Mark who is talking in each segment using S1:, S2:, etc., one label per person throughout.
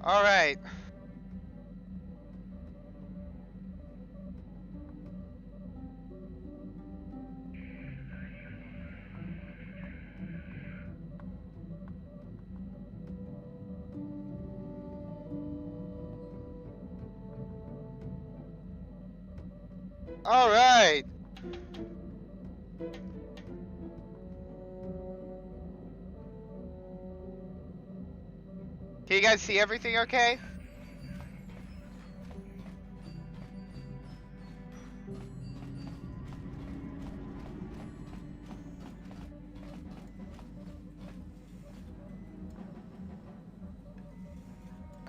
S1: Alright. Alright. Can you guys see everything okay?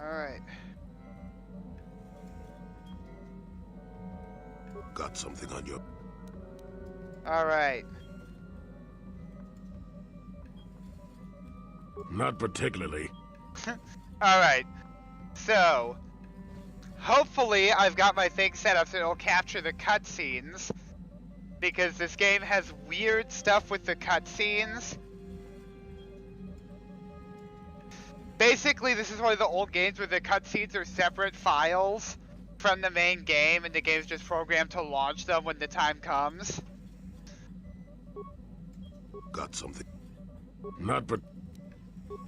S1: Alright.
S2: Got something on you.
S1: Alright.
S2: Not particularly.
S1: Alright. So, hopefully I've got my thing set up so it'll capture the cutscenes. Because this game has weird stuff with the cutscenes. Basically, this is one of the old games where the cutscenes are separate files from the main game, and the game's just programmed to launch them when the time comes.
S2: Got something. Not but.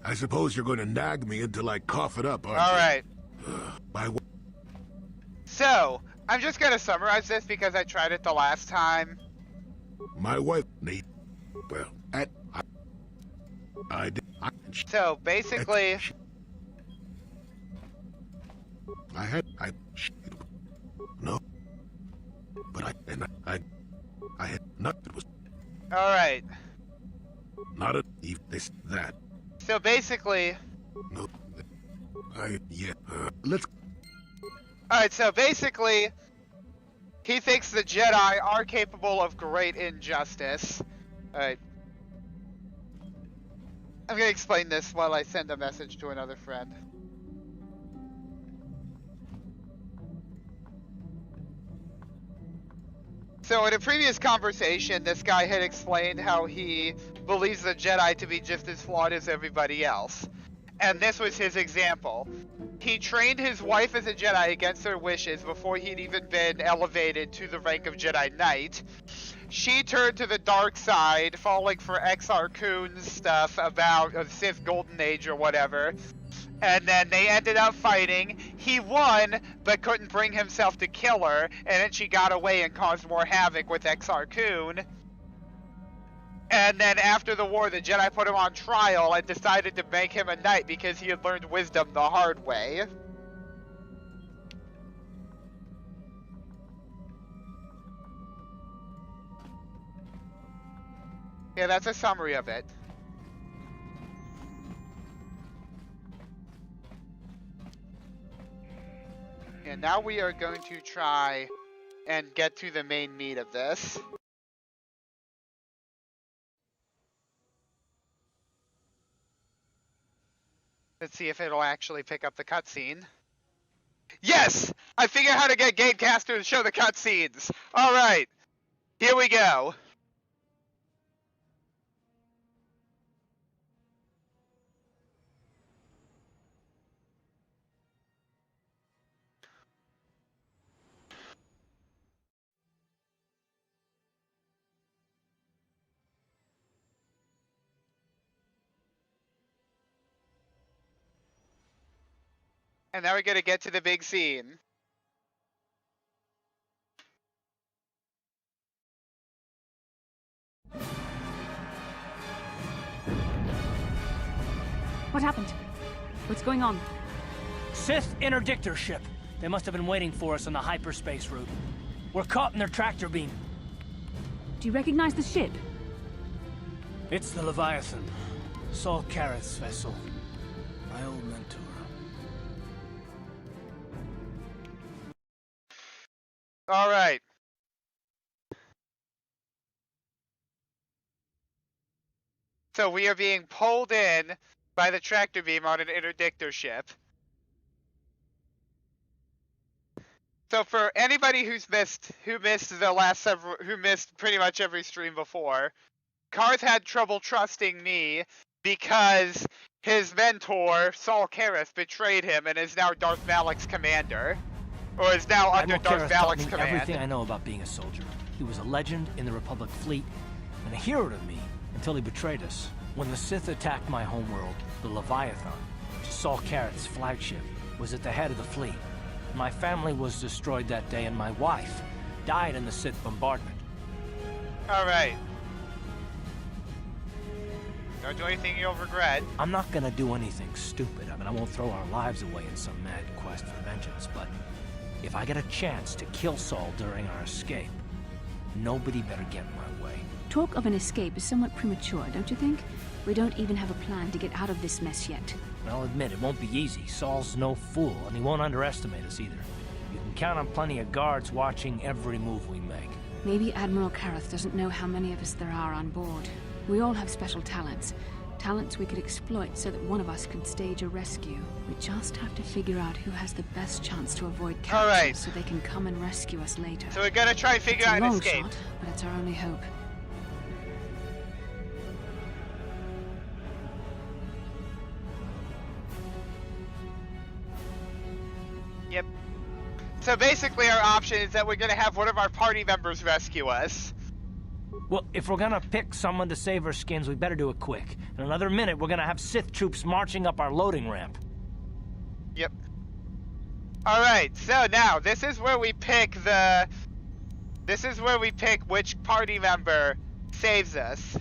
S2: I suppose you're going to nag me until I cough it up, aren't you?
S1: Alright.
S2: By
S1: So, I'm just gonna summarize this because I tried it the last time.
S2: my wife, Nate. Well, I did.
S1: So, basically...
S2: No. But I had not. It was
S1: Alright.
S2: not a this that.
S1: So, basically...
S2: No. Let's.
S1: Alright, so basically... He thinks the Jedi are capable of great injustice. Alright. I'm gonna explain this while I send a message to another friend. So in a previous conversation, this guy had explained how he believes the Jedi to be just as flawed as everybody else. And this was his example. He trained his wife as a Jedi against her wishes before he'd even been elevated to the rank of Jedi Knight. She turned to the dark side, falling for Exar Kun's stuff about a Sith Golden Age or whatever. And then they ended up fighting. He won, but couldn't bring himself to kill her. And then she got away and caused more havoc with Exar Kun. And then after the war, the Jedi put him on trial and decided to make him a knight because he had learned wisdom the hard way. Yeah, that's a summary of it. And now we are going to try and get to the main meat of this. Let's see if it'll actually pick up the cutscene. Yes! I figured out how to get Gamecaster to show the cutscenes! Alright, here we go. And now we're gonna get to the big scene.
S3: What happened? What's going on?
S4: Sith interdictor ship. They must have been waiting for us on the hyperspace route. We're caught in their tractor beam.
S3: Do you recognize the ship?
S4: It's the Leviathan. Saul Karrath's vessel. My old mentor.
S1: Alright. So we are being pulled in by the tractor beam on an interdictor ship. So for anybody who missed pretty much every stream before, Karth had trouble trusting me because his mentor, Saul Karras, betrayed him and is now Darth Malik's commander. Or is now under
S4: Admiral
S1: Darth
S4: Karras taught
S1: Malik's
S4: me
S1: command.
S4: everything I know about being a soldier. He was a legend in the Republic fleet, and a hero to me until he betrayed us. When the Sith attacked my homeworld, the Leviathan, which is Saul Karras' flagship, was at the head of the fleet. My family was destroyed that day, and my wife died in the Sith bombardment.
S1: Alright. Don't do anything you'll regret.
S4: I'm not gonna do anything stupid. I mean, I won't throw our lives away in some mad quest for vengeance, but if I get a chance to kill Saul during our escape, nobody better get in my way.
S3: Talk of an escape is somewhat premature, don't you think? We don't even have a plan to get out of this mess yet.
S4: I'll admit, it won't be easy. Saul's no fool, and he won't underestimate us either. You can count on plenty of guards watching every move we make.
S3: Maybe Admiral Karras doesn't know how many of us there are on board. We all have special talents. Talents we could exploit so that one of us could stage a rescue. We just have to figure out who has the best chance to avoid capture so they can come and rescue us later.
S1: So we're gonna try and figure out an escape.
S3: Shot, but it's our only hope.
S1: Yep. So basically our option is that we're gonna have one of our party members rescue us.
S4: Well, if we're gonna pick someone to save our skins, we better do it quick. In another minute, we're gonna have Sith troops marching up our loading ramp.
S1: Yep. Alright, so now, this is where we pick which party member saves us.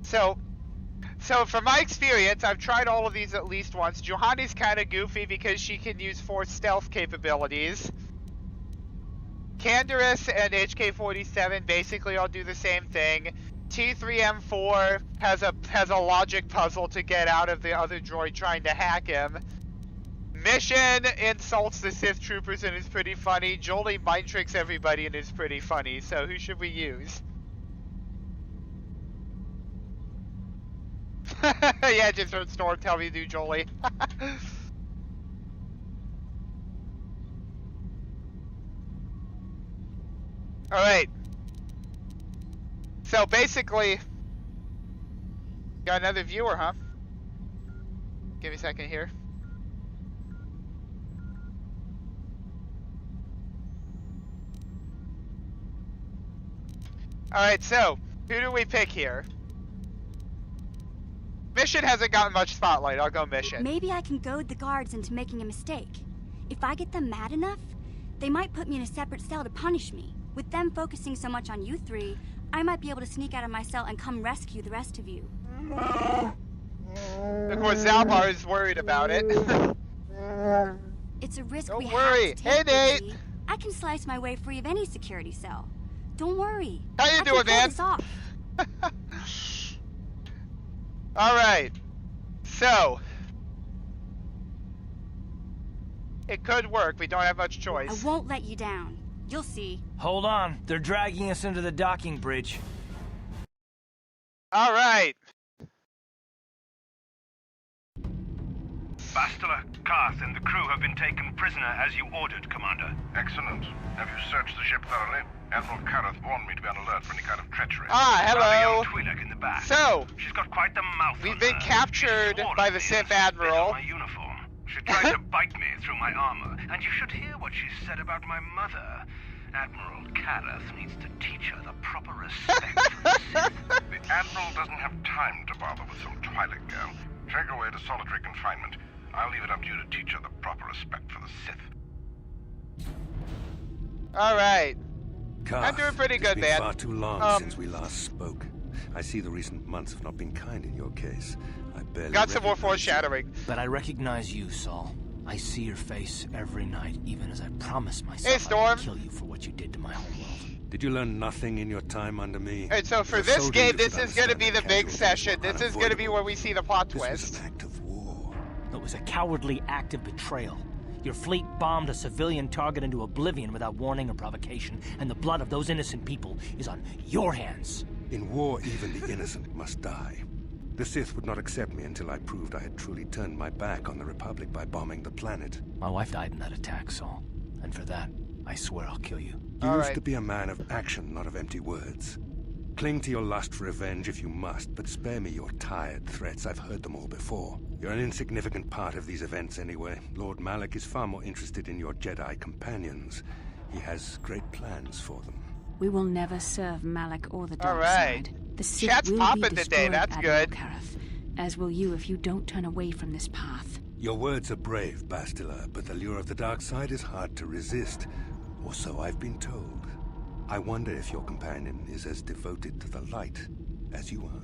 S1: So from my experience, I've tried all of these at least once. Juhani's kinda goofy because she can use Force stealth capabilities. Canderous and HK-47 basically all do the same thing. T3M4 has a logic puzzle to get out of the other droid trying to hack him. Mission insults the Sith troopers and is pretty funny. Jolie mind tricks everybody and is pretty funny. So who should we use? Yeah, just heard Storm tell me to do Jolie. Alright. So basically, got another viewer, huh? Give me a second here. Alright, so, who do we pick here? Mission hasn't gotten much spotlight. I'll go Mission.
S5: Maybe I can goad the guards into making a mistake. If I get them mad enough, they might put me in a separate cell to punish me. With them focusing so much on you three, I might be able to sneak out of my cell and come rescue the rest of you.
S1: Of course, Zalbar is worried about it.
S5: It's a risk
S1: Don't
S5: we
S1: worry.
S5: have to
S1: Hey,
S5: take,
S1: Nate.
S5: Izzy. I can slice my way free of any security cell. Don't worry.
S1: How you
S5: I
S1: doing,
S5: can pull
S1: man?
S5: this off.
S1: Alright. So. It could work. We don't have much choice.
S5: I won't let you down. You'll see.
S4: Hold on, they're dragging us into the docking bridge.
S1: Alright.
S6: Bastila, Karth, and the crew have been taken prisoner as you ordered, Commander.
S7: Excellent. Have you searched the ship thoroughly? Admiral Karth warned me to be on alert for any kind of treachery.
S1: Ah, hello.
S6: Young Twi'lek in the back.
S1: So,
S6: She's got quite the mouth
S1: we've
S6: on
S1: been
S6: her.
S1: captured
S6: She swore
S1: by
S6: at
S1: the
S6: me
S1: Sith
S6: and spit
S1: Admiral.
S6: on my uniform. She tried to bite me through my armor, and you should hear what she said about my mother. Admiral Karth needs to teach her the proper respect for the Sith.
S7: The Admiral doesn't have time to bother with some Twi'lek girl. Take her away to solitary confinement. I'll leave it up to you to teach her the proper respect for the Sith.
S1: alright.
S8: Karth,
S1: I'm doing pretty good,
S8: it's been
S1: man.
S8: far too long since we last spoke. I see the recent months have not been kind in your case. I barely
S1: Got some more
S8: recognize you.
S1: foreshadowing.
S4: But I recognize you, Saul. I see your face every night, even as I promised myself
S1: Hey,
S4: I
S1: Storm.
S4: would kill you for what you did to my homeworld.
S8: Did you learn nothing in your time under me?
S1: And so for
S8: As a
S1: this
S8: soldier,
S1: game,
S8: you
S1: this
S8: should
S1: is going to be
S8: understand
S1: the
S8: that
S1: big
S8: casualties
S1: session.
S8: were
S1: This is going to be
S8: unavoidable.
S1: where we see the plot
S8: This was
S1: twist.
S8: an act of war.
S4: It was a cowardly act of betrayal. Your fleet bombed a civilian target into oblivion without warning or provocation, and the blood of those innocent people is on your hands.
S8: In war, even the innocent must die. The Sith would not accept me until I proved I had truly turned my back on the Republic by bombing the planet.
S4: My wife died in that attack, Saul. And for that, I swear I'll kill you.
S8: You
S1: All
S8: used
S1: right.
S8: to be a man of action, not of empty words. Cling to your lust for revenge if you must, but spare me your tired threats. I've heard them all before. You're an insignificant part of these events anyway. Lord Malak is far more interested in your Jedi companions. He has great plans for them.
S3: We will never serve Malak or the dark
S1: Alright.
S3: side. The Sith
S1: Chat's
S3: will
S1: popping
S3: be
S1: today,
S3: destroyed,
S1: that's
S3: Admiral
S1: good.
S3: Kareth, as will you if you don't turn away from this path.
S8: Your words are brave, Bastila, but the lure of the dark side is hard to resist. Or so I've been told. I wonder if your companion is as devoted to the light as you are.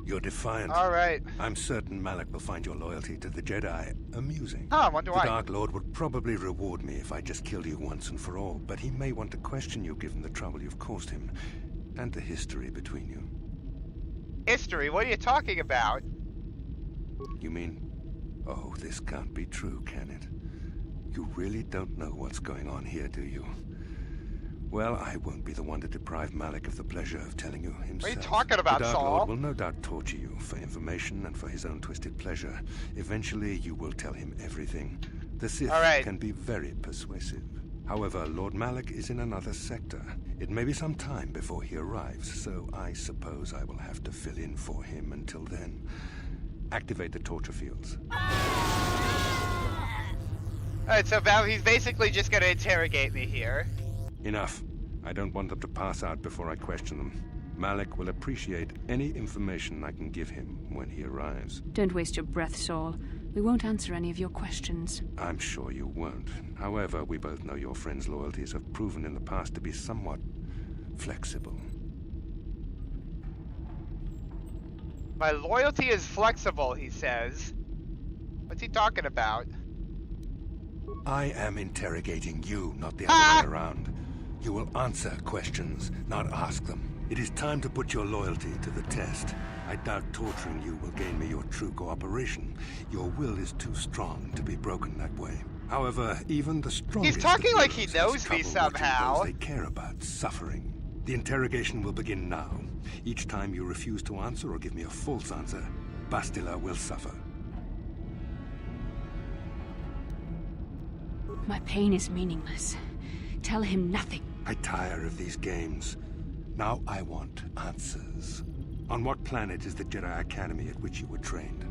S8: You're defiant.
S1: Alright.
S8: I'm certain Malak will find your loyalty to the Jedi amusing.
S1: Huh, I wonder
S8: The
S1: why.
S8: Dark Lord would probably reward me if I just killed you once and for all, but he may want to question you given the trouble you've caused him, and the history between you.
S1: History? What are you talking about?
S8: You mean... Oh, this can't be true, can it? You really don't know what's going on here, do you? Well, I won't be the one to deprive Malak of the pleasure of telling you himself.
S1: What are you talking about,
S8: the Dark
S1: Saul?
S8: Lord will no doubt torture you for information and for his own twisted pleasure. Eventually, you will tell him everything. The Sith can be very persuasive. However, Lord Malak is in another sector. It may be some time before he arrives, so I suppose I will have to fill in for him until then. Activate the torture fields.
S1: Alright, so Val, he's basically just gonna interrogate me here.
S8: Enough. I don't want them to pass out before I question them. Malak will appreciate any information I can give him when he arrives.
S3: Don't waste your breath, Saul. We won't answer any of your questions.
S8: I'm sure you won't. However, we both know your friend's loyalties have proven in the past to be somewhat flexible.
S1: My loyalty is flexible, he says. What's he talking about?
S8: I am interrogating you, not the other way around. You will answer questions, not ask them. It is time to put your loyalty to the test. I doubt torturing you will gain me your true cooperation. Your will is too strong to be broken that way. However, even the strongest
S1: He's talking
S8: of
S1: like he
S8: heroes
S1: knows
S8: has
S1: me
S8: trouble watching
S1: somehow.
S8: those they care about suffering. The interrogation will begin now. Each time you refuse to answer or give me a false answer, Bastila will suffer.
S3: My pain is meaningless. Tell him nothing.
S8: I tire of these games. Now I want answers. On what planet is the Jedi Academy at which you were trained?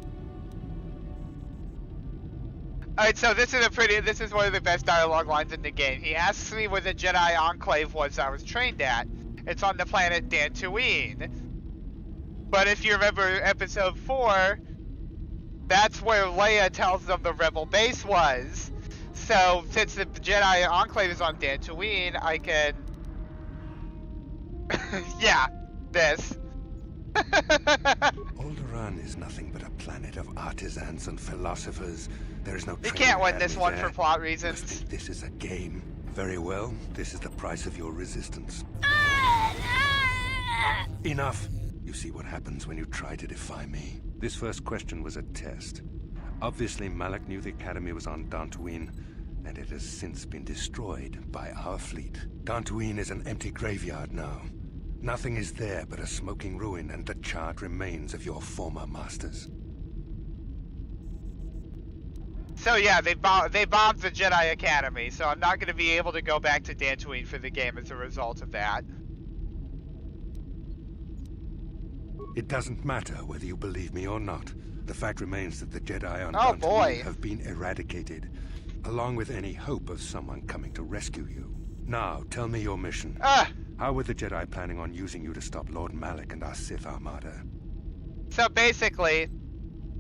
S1: Alright, so this is one of the best dialogue lines in the game. He asks me where the Jedi Enclave was I was trained at. It's on the planet Dantooine. But if you remember episode 4, that's where Leia tells them the Rebel base was. So, since the Jedi Enclave is on Dantooine, I can... yeah, this.
S8: Alderaan is nothing but a planet of artisans and philosophers. There is no
S1: You
S8: training
S1: can't win this
S8: academy
S1: one
S8: there.
S1: for plot
S8: You
S1: reasons.
S8: must think this is a game. Very well, this is the price of your resistance. Enough! You see what happens when you try to defy me. This first question was a test. Obviously, Malak knew the Academy was on Dantooine, and it has since been destroyed by our fleet. Dantooine is an empty graveyard now. Nothing is there but a smoking ruin and the charred remains of your former masters.
S1: So yeah, they bombed the Jedi Academy, so I'm not going to be able to go back to Dantooine for the game as a result of that.
S8: It doesn't matter whether you believe me or not. The fact remains that the Jedi on
S1: Oh,
S8: Dantooine
S1: boy.
S8: have been eradicated, along with any hope of someone coming to rescue you. Now, tell me your mission. How were the Jedi planning on using you to stop Lord Malak and our Sith Armada?
S1: So basically,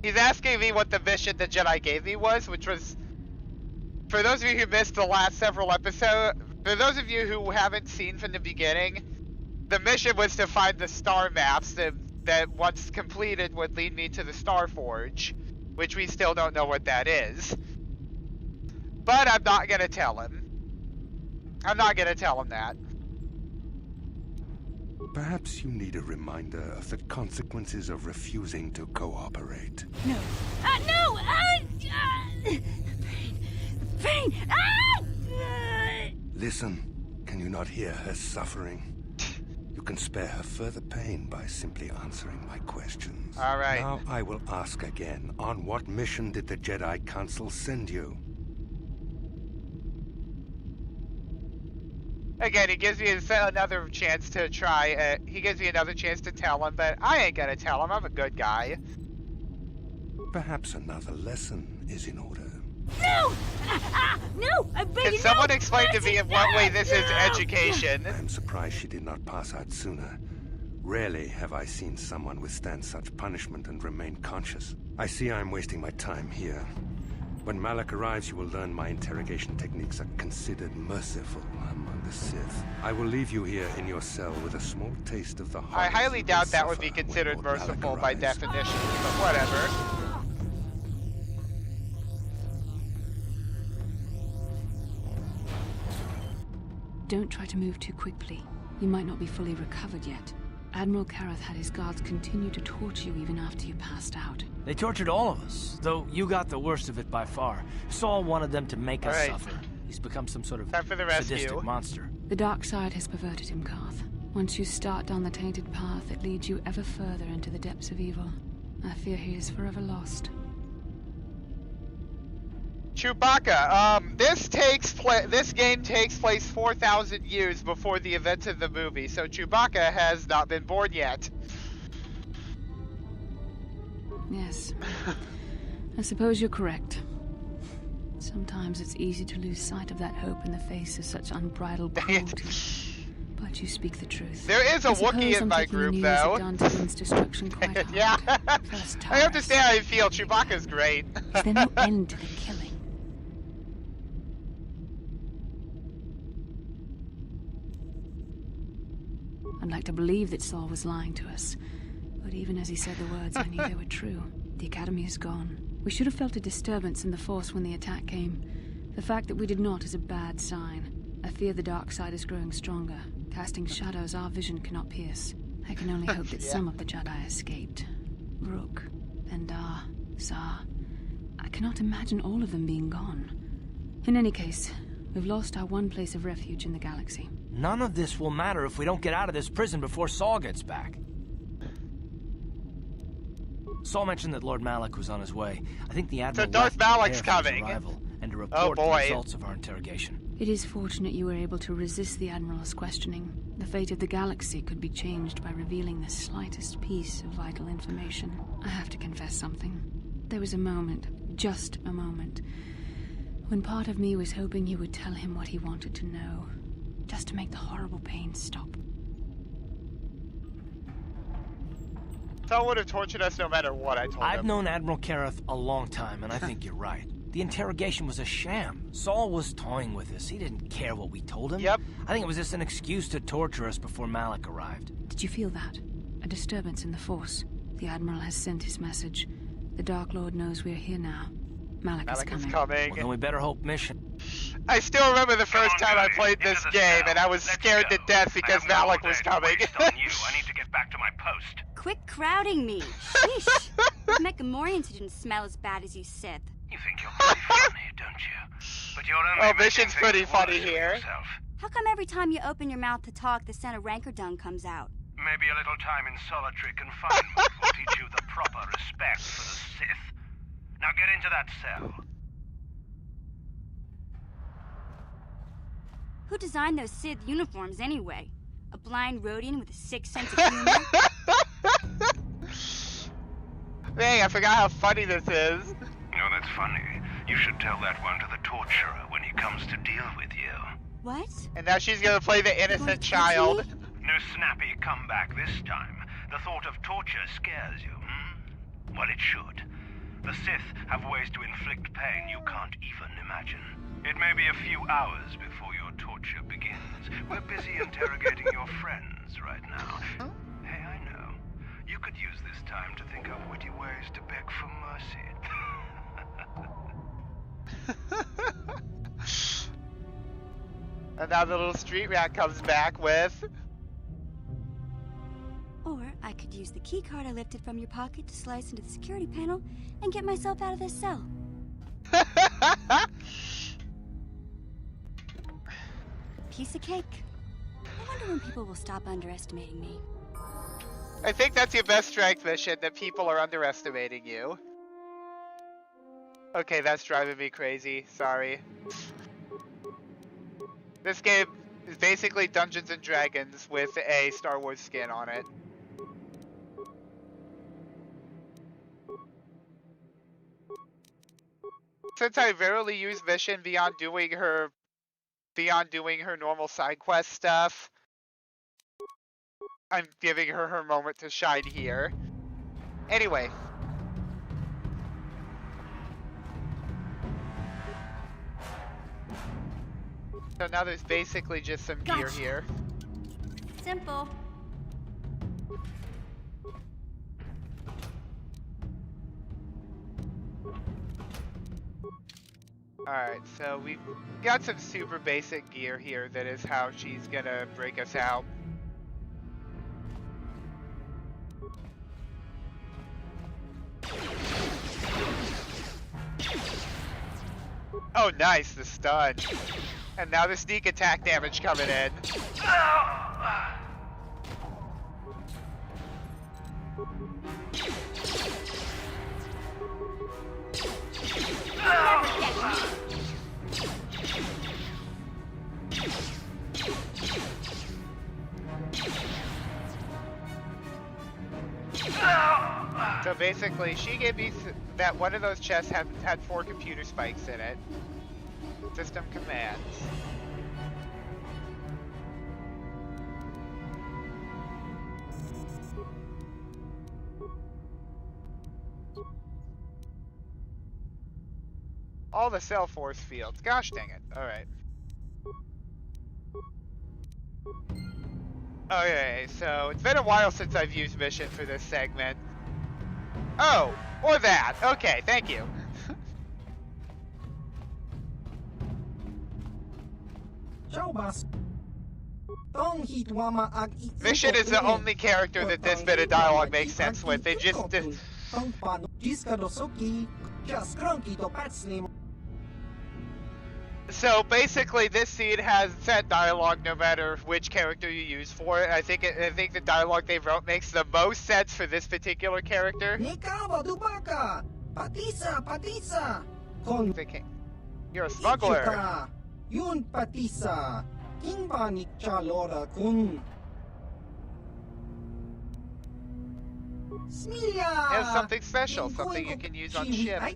S1: he's asking me what the mission the Jedi gave me was, which was, for those of you who missed the last several episodes, for those of you who haven't seen from the beginning, the mission was to find the star maps that once completed would lead me to the Star Forge, which we still don't know what that is. But I'm not gonna tell him. I'm not gonna tell him that.
S8: Perhaps you need a reminder of the consequences of refusing to cooperate.
S3: No. No! Pain!
S8: Listen, can you not hear her suffering? You can spare her further pain by simply answering my questions.
S1: All right.
S8: Now I will ask again, on what mission did the Jedi Council send you?
S1: Again, he gives me another chance to try. He gives me another chance to tell him, but I ain't gonna tell him. I'm a good guy.
S8: Perhaps another lesson is in order.
S5: No! No! I beg you,
S1: Can someone
S5: no!
S1: explain to me in what way this is education?
S8: I am surprised she did not pass out sooner. Rarely have I seen someone withstand such punishment and remain conscious. I see I am wasting my time here. When Malak arrives, you will learn my interrogation techniques are considered merciful among the Sith. I will leave you here in your cell with a small taste of the
S1: I highly doubt that would be considered merciful by definition, but whatever.
S3: Don't try to move too quickly. You might not be fully recovered yet. Admiral Kareth had his guards continue to torture you even after you passed out.
S4: They tortured all of us, though you got the worst of it by far. Saul wanted them to make us suffer. He's become some sort of sadistic monster.
S3: The dark side has perverted him, Karth. Once you start down the tainted path, it leads you ever further into the depths of evil. I fear he is forever lost.
S1: Chewbacca, this game takes place 4,000 years before the events of the movie, so Chewbacca has not been born yet.
S3: Yes. I suppose you're correct. Sometimes it's easy to lose sight of that hope in the face of such unbridled cruelty. But you speak the truth.
S1: There is a Wookiee in my group, though. Yeah. I understand how you feel. Chewbacca's great.
S3: Is there no end to the killing? I'd like to believe that Saul was lying to us. But even as he said the words, I knew they were true. The Academy is gone. We should have felt a disturbance in the Force when the attack came. The fact that we did not is a bad sign. I fear the dark side is growing stronger, casting shadows our vision cannot pierce. I can only hope that some of the Jedi escaped. Rook, Endar, Zar. I cannot imagine all of them being gone. In any case, we've lost our one place of refuge in the galaxy.
S4: None of this will matter if we don't get out of this prison before Saul gets back. Saul mentioned that Lord Malak was on his way. I think the Admiral
S1: Darth Malak's coming.
S4: And to report the results of our interrogation.
S3: It is fortunate you were able to resist the Admiral's questioning. The fate of the galaxy could be changed by revealing the slightest piece of vital information. I have to confess something. There was a moment, just a moment, when part of me was hoping you would tell him what he wanted to know, just to make the horrible pain stop.
S1: Saul would have tortured us no matter what I told him.
S4: I've known Admiral Kareth a long time, and I think you're right. The interrogation was a sham. Saul was toying with us. He didn't care what we told him.
S1: Yep.
S4: I think it was just an excuse to torture us before Malak arrived.
S3: Did you feel that? A disturbance in the Force. The Admiral has sent his message. The Dark Lord knows we're here now. Malak is coming.
S4: Well, then we better hope mission.
S1: I still remember the first time I played this game, and I was scared to death because Malak was coming.
S6: I need to get back to my post.
S5: Quit crowding me. Sheesh. Megamorians who didn't smell as bad as you Sith.
S6: You think you're pretty funny, don't you? But you're only
S1: mission's pretty funny here.
S5: How come every time you open your mouth to talk, the scent of rancor dung comes out?
S6: Maybe a little time in solitary confinement will teach you the proper respect for the Sith. Now get into that cell.
S5: Who designed those Sith uniforms anyway? A blind Rhodian with a sick sense of humor?
S1: Dang, I forgot how funny this is.
S6: No, that's funny. You should tell that one to the torturer when he comes to deal with you.
S5: What?
S1: And now she's gonna play the innocent child.
S6: No snappy comeback this time. The thought of torture scares you, hmm? Well, it should. The Sith have ways to inflict pain you can't even imagine. It may be a few hours before your torture begins. We're busy interrogating your friends right now. Hey, I know. You could use this time to think of witty ways to beg for mercy.
S1: And now the little street rat comes back with...
S5: Or I could use the key card I lifted from your pocket to slice into the security panel and get myself out of this cell. Piece of cake. I wonder when people will stop underestimating me.
S1: I think that's your best strength mission, that people are underestimating you. Okay, that's driving me crazy. Sorry. This game It's basically Dungeons and Dragons with a Star Wars skin on it. Since I rarely use Mission beyond doing her normal side quest stuff, I'm giving her moment to shine here. Anyway. So now there's basically just some gear here.
S5: Simple.
S1: Alright, so we've got some super basic gear here that is how she's gonna break us out. Oh nice, the stun. And now the sneak attack damage coming in. So basically, she gave me that one of those chests had 4 computer spikes in it. System commands. All the cell force fields. Gosh dang it. Alright. Okay, so it's been a while since I've used Mission for this segment. Oh, or that. Okay, thank you. Mission is the only character that this bit of dialogue makes sense with. They just... So basically, this scene has set dialogue no matter which character you use for it. I think the dialogue they wrote makes the most sense for this particular character. You're a smuggler. It's something special, something you can use on ships.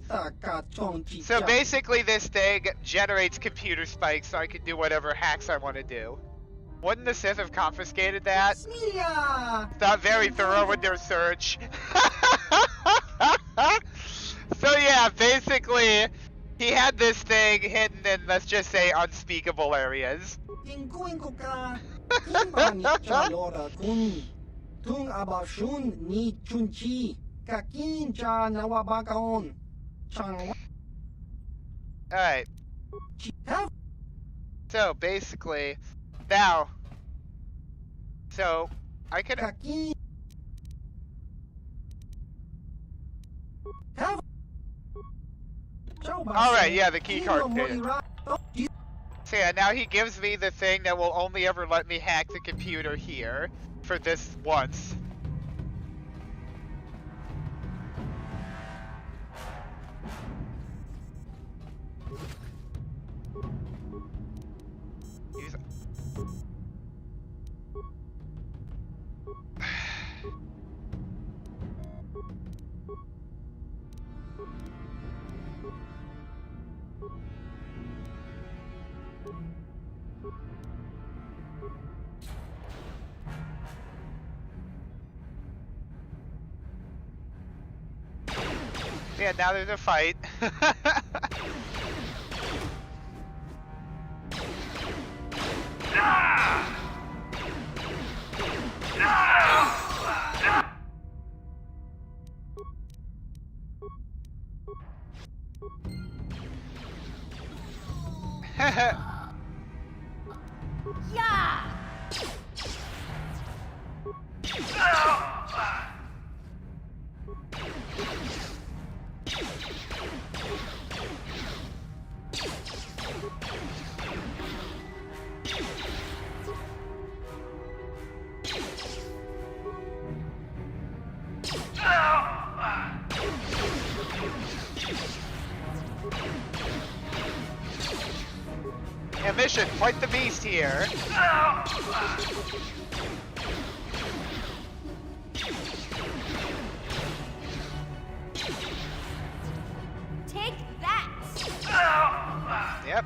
S1: So basically this thing generates computer spikes so I can do whatever hacks I want to do. Wouldn't the Sith have confiscated that? Not very thorough in their search. So yeah, basically he had this thing hidden in, let's just say, unspeakable areas. Alright. So basically, now, so I could... Alright, yeah, the keycard did it. So yeah, now he gives me the thing that will only ever let me hack the computer here. For this once. Yeah, now there's a fight.
S5: Yeah.
S1: mission. Fight the beast here.
S5: Take that!
S1: Yep.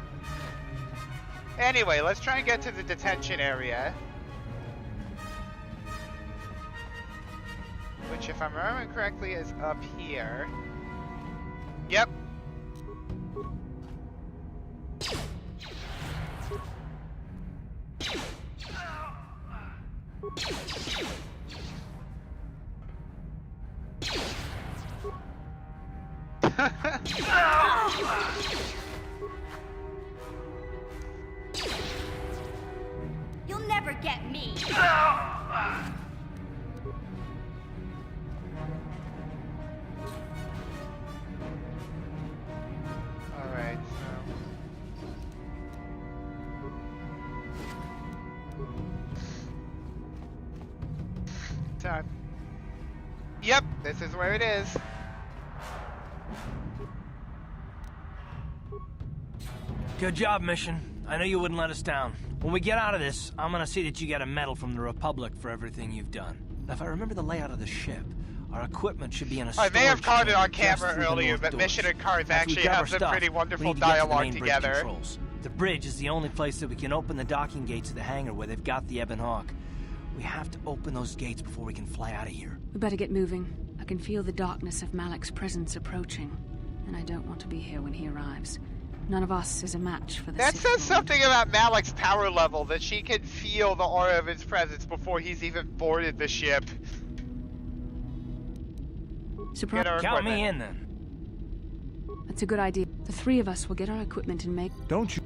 S1: Anyway, let's try and get to the detention area. Which, if I'm remembering correctly, is up here. Yep.
S5: You'll never get me.
S1: Alright, so... Yep, this is where it is.
S4: Good job, mission. I know you wouldn't let us down. When we get out of this, I'm gonna see that you get a medal from the Republic for everything you've done. Now, if I remember the layout of the ship, our equipment should be in a storage
S1: I may have caught it on
S4: chamber
S1: camera earlier, but Mission and Cars
S4: After we
S1: actually
S4: grab our
S1: have some
S4: stuff,
S1: pretty
S4: we
S1: wonderful
S4: need to get to the
S1: dialogue
S4: main bridge
S1: together.
S4: controls. The bridge is the only place that we can open the docking gates of the hangar where they've got the Ebon Hawk. We have to open those gates before we can fly out of here.
S3: We better get moving. I can feel the darkness of Malik's presence approaching, and I don't want to be here when he arrives. None of us is a match for the
S1: That
S3: Sith
S1: says
S3: Lord.
S1: something about Malik's power level, that she can feel the aura of his presence before he's even boarded the ship.
S3: Surprise!
S1: Get our
S4: Count
S1: equipment.
S4: me in, then.
S3: That's a good idea. The three of us will get our equipment and make...
S2: Don't you?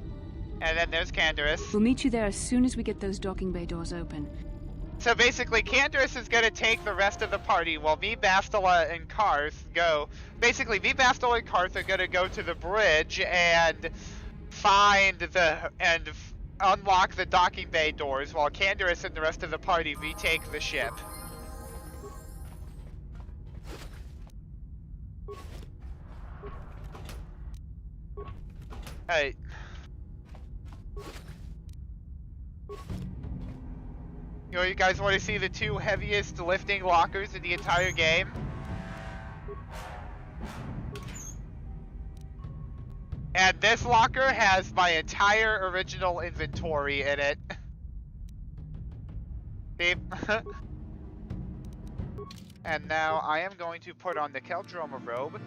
S1: And then there's Canderous.
S3: We'll meet you there as soon as we get those docking bay doors open.
S1: So basically, Canderous is going to take the rest of the party while me, Bastila, and Karth go. Basically, me, Bastila, and Karth are going to go to the bridge and find unlock the docking bay doors while Canderous and the rest of the party retake the ship. Hey. You guys want to see the two heaviest lifting lockers in the entire game? And this locker has my entire original inventory in it. See? And now I am going to put on the Keldroma robe.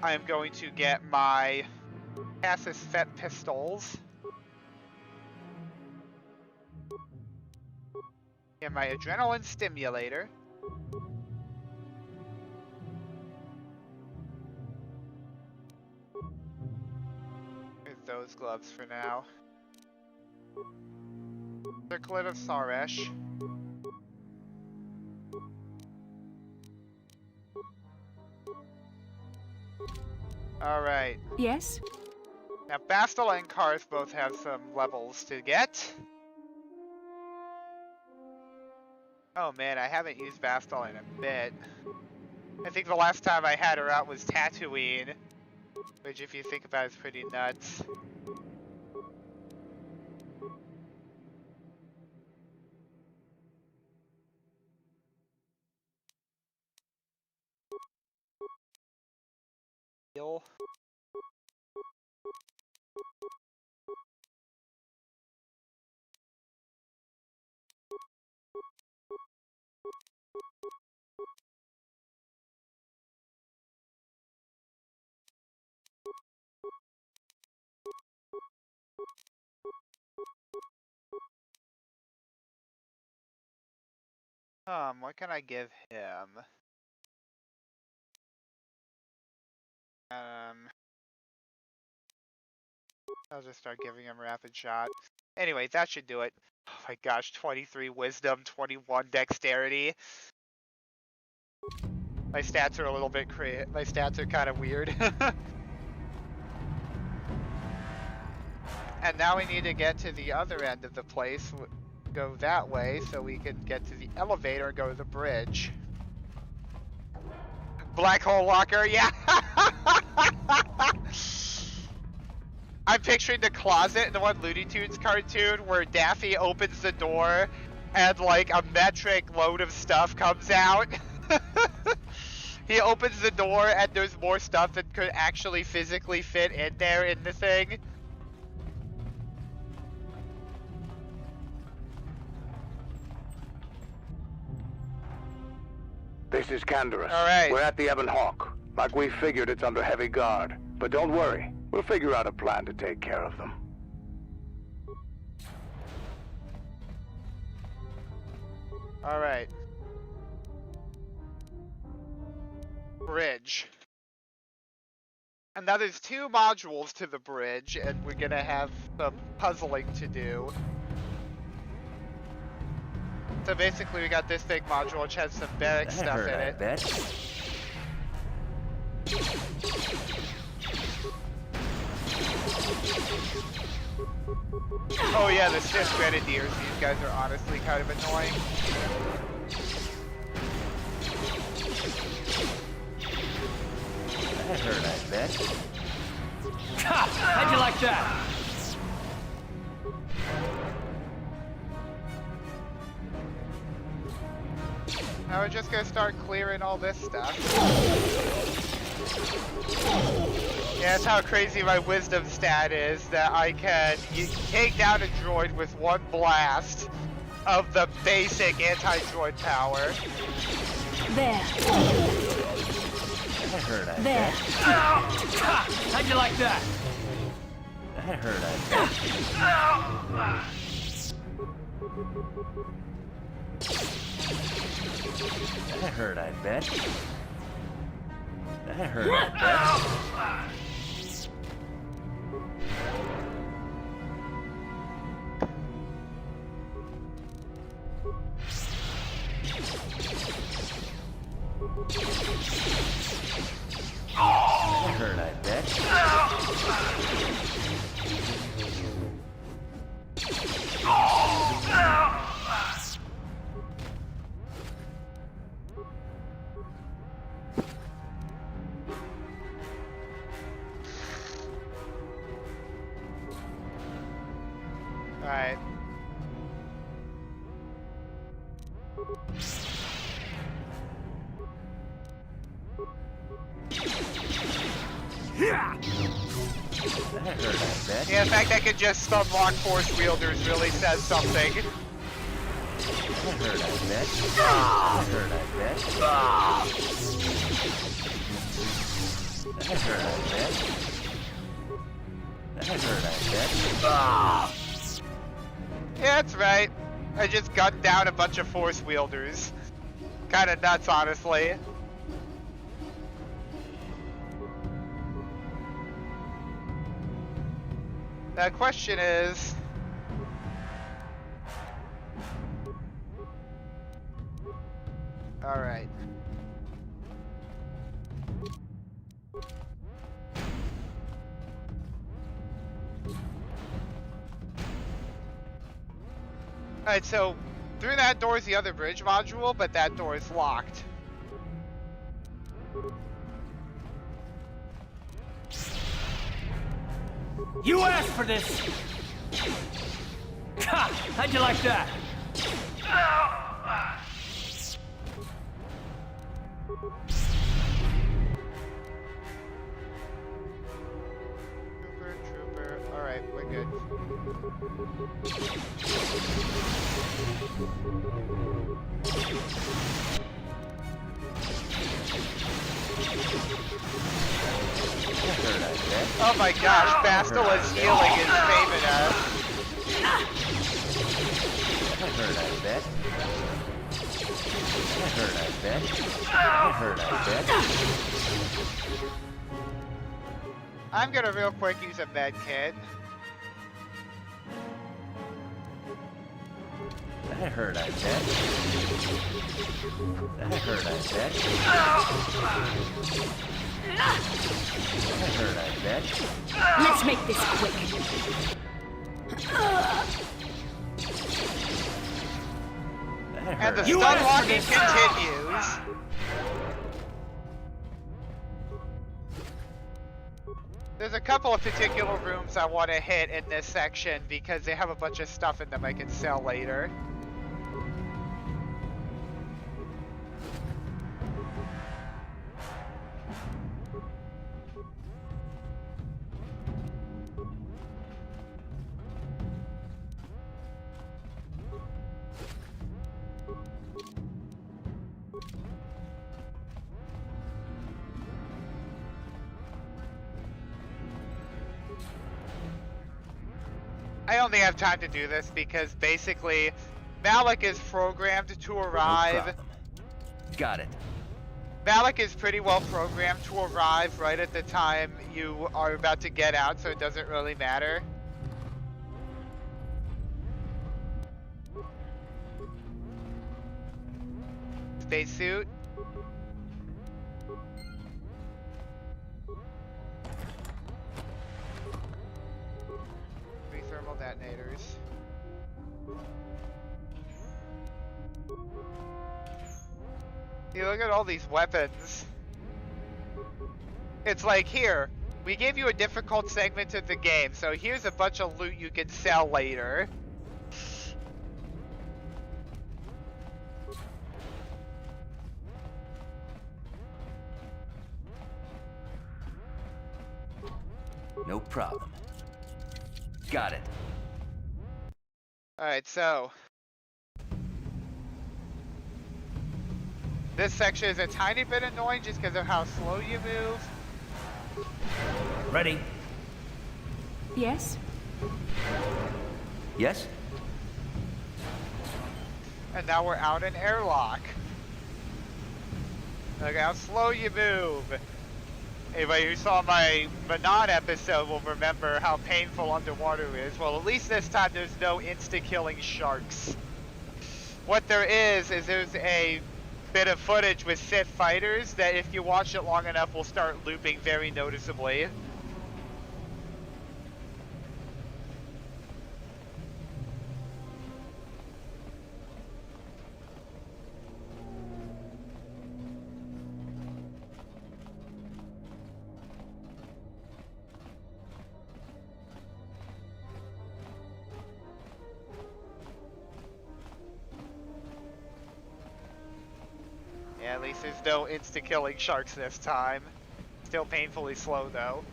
S1: I am going to get my Cassis Fet pistols. And my adrenaline stimulator. Here's those gloves for now. Circlet of Saresh. Alright.
S3: Yes?
S1: Now Bastila and Karth both have some levels to get. Oh man, I haven't used Bastila in a bit. I think the last time I had her out was Tatooine, which if you think about it is pretty nuts. Heal. What can I give him? I'll just start giving him rapid shot. Anyway, that should do it. Oh my gosh, 23 wisdom, 21 dexterity. My stats are a little bit my stats are kind of weird. And now we need to get to the other end of the place. Go that way so we can get to the elevator and go to the bridge. Black hole locker, yeah! I'm picturing the closet in the one Looney Tunes cartoon where Daffy opens the door and like a metric load of stuff comes out. He opens the door and there's more stuff that could actually physically fit in there in the thing.
S9: This is Canderous.
S1: All right.
S9: We're at the Ebon Hawk. Like we figured, it's under heavy guard. But don't worry. We'll figure out a plan to take care of them.
S1: All right. Bridge. And now there's 2 modules to the bridge, and we're gonna have some puzzling to do. So basically we got this big module which has some barrack stuff in it. Oh yeah, the Sith Grenadiers, these guys are honestly kind of annoying.
S10: That hurt, I bet.
S4: Ha! How'd you like that?
S1: Now we're just gonna start clearing all this stuff. Yeah, that's how crazy my wisdom stat is, that I can take down a droid with 1 blast of the basic anti-droid power.
S3: There.
S10: That hurt, I
S3: There.
S10: bet.
S4: Ha! How'd you like that?
S10: That hurt, I bet. That hurt, I bet. That hurt, I bet. That hurt, I bet.
S1: Alright.
S10: That hurt, I bet.
S1: Yeah, the fact I could just unlock Force Wielders really says something.
S10: That hurt, I bet. That hurt, I bet. That hurt, I bet. That hurt, I bet.
S1: Yeah, that's right. I just gunned down a bunch of Force Wielders. Kinda nuts, honestly. The question is... Alright. Alright, so through that door is the other bridge module, but that door is locked.
S4: You asked for this! Ha! How'd you like that?
S1: Trooper. Alright, we're good. Oh my gosh, Bastila's healing is saving us.
S10: That hurt, I bet. That hurt, I bet. That hurt, I bet.
S1: I'm gonna real quick use a med kit.
S10: That hurt, I bet. That hurt, I bet. That hurt, I bet.
S3: Let's make this quick.
S1: And the stun locking continues. There's a couple of particular rooms I want to hit in this section because they have a bunch of stuff in them I can sell later. I only have time to do this because basically Malik is programmed to arrive.
S10: No problem. Got it.
S1: Malik is pretty well programmed to arrive right at the time you are about to get out, so it doesn't really matter. Spacesuit. Thermal detonators. See, look at all these weapons. It's like, here, we gave you a difficult segment of the game, so here's a bunch of loot you can sell later.
S10: No problem. Got it.
S1: Alright, so this section is a tiny bit annoying just because of how slow you move.
S10: Ready?
S3: Yes?
S10: Yes?
S1: And now we're out in airlock. Look how slow you move. Anybody who saw my Manon episode will remember how painful underwater is. Well, at least this time there's no insta-killing sharks. What there is there's a bit of footage with Sith fighters that if you watch it long enough will start looping very noticeably. Yeah, at least there's no insta-killing sharks this time. Still painfully slow, though.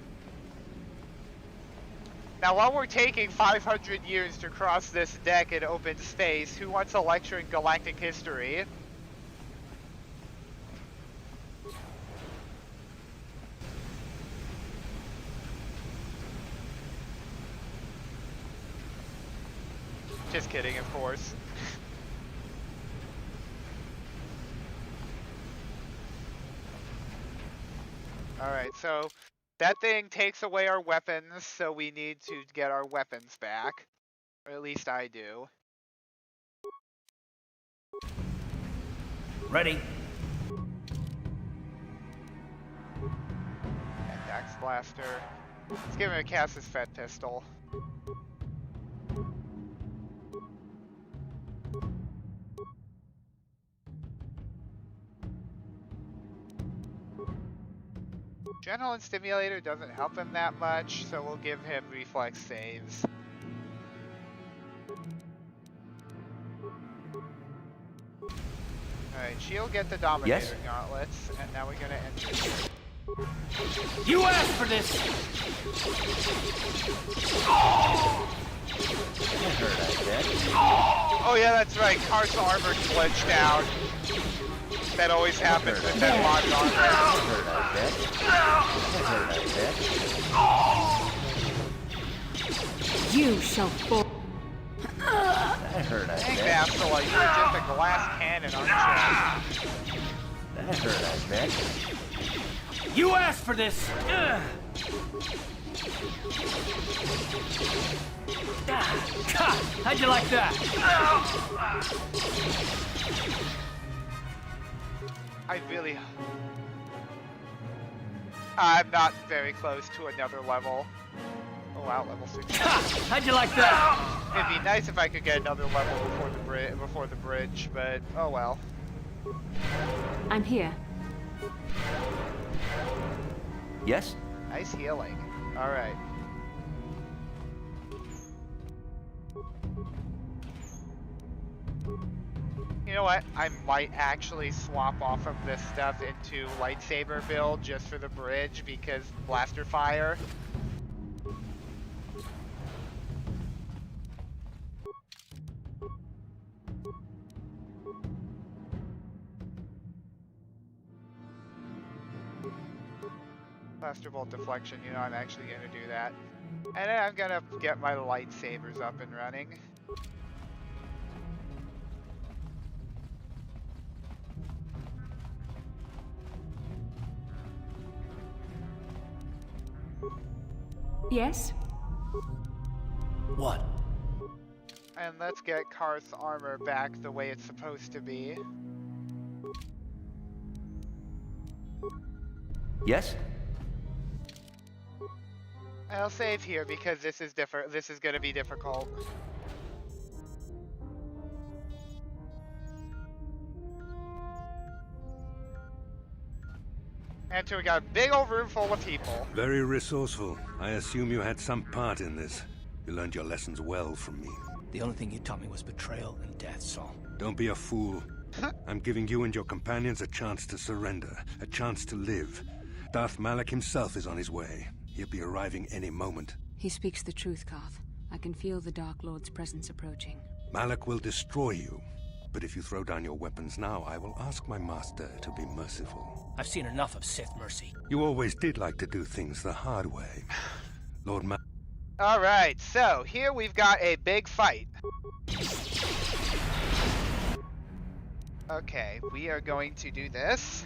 S1: Now, while we're taking 500 years to cross this deck in open space, who wants a lecture in galactic history? Just kidding, of course. Alright, so that thing takes away our weapons, so we need to get our weapons back. Or at least I do.
S10: Ready?
S1: And Dax Blaster. Let's give him a Cass's Fed pistol. Adrenaline Stimulator doesn't help him that much, so we'll give him reflex saves. Alright, she'll get the Dominator gauntlets, and now we're gonna enter here.
S4: You asked for this!
S1: Oh yeah, that's right, Kar's armor glitched out. That always happens with that locked armor.
S3: You shall fall.
S10: That hurt, I
S1: Dang,
S10: bet.
S1: Bastila, you were just a glass cannon, aren't you?
S10: That hurt, I bet.
S4: You asked for this! How'd you like that?
S1: I'm not very close to another level. Oh wow, level 6.
S4: How'd you like that?
S1: It'd be nice if I could get another level before the bridge, but oh well.
S3: I'm here.
S10: Yes?
S1: Nice healing. Alright. You know what? I might actually swap off of this stuff into lightsaber build just for the bridge because blaster fire. Blaster bolt deflection, you know, I'm actually gonna do that. And then I'm gonna get my lightsabers up and running.
S3: Yes?
S4: What?
S1: And let's get Karth's armor back the way it's supposed to be.
S10: Yes?
S1: I'll save here because this is different. This is gonna be difficult. And we got a big old room full of people.
S8: Very resourceful. I assume you had some part in this. You learned your lessons well from me.
S4: The only thing you taught me was betrayal and death, Saul.
S8: Don't be a fool. I'm giving you and your companions a chance to surrender, a chance to live. Darth Malak himself is on his way. He'll be arriving any moment.
S3: He speaks the truth, Koth. I can feel the Dark Lord's presence approaching.
S8: Malak will destroy you. But if you throw down your weapons now, I will ask my master to be merciful.
S4: I've seen enough of Sith mercy.
S8: You always did like to do things the hard way. Lord Malak.
S1: Alright, so here we've got a big fight. Okay, we are going to do this.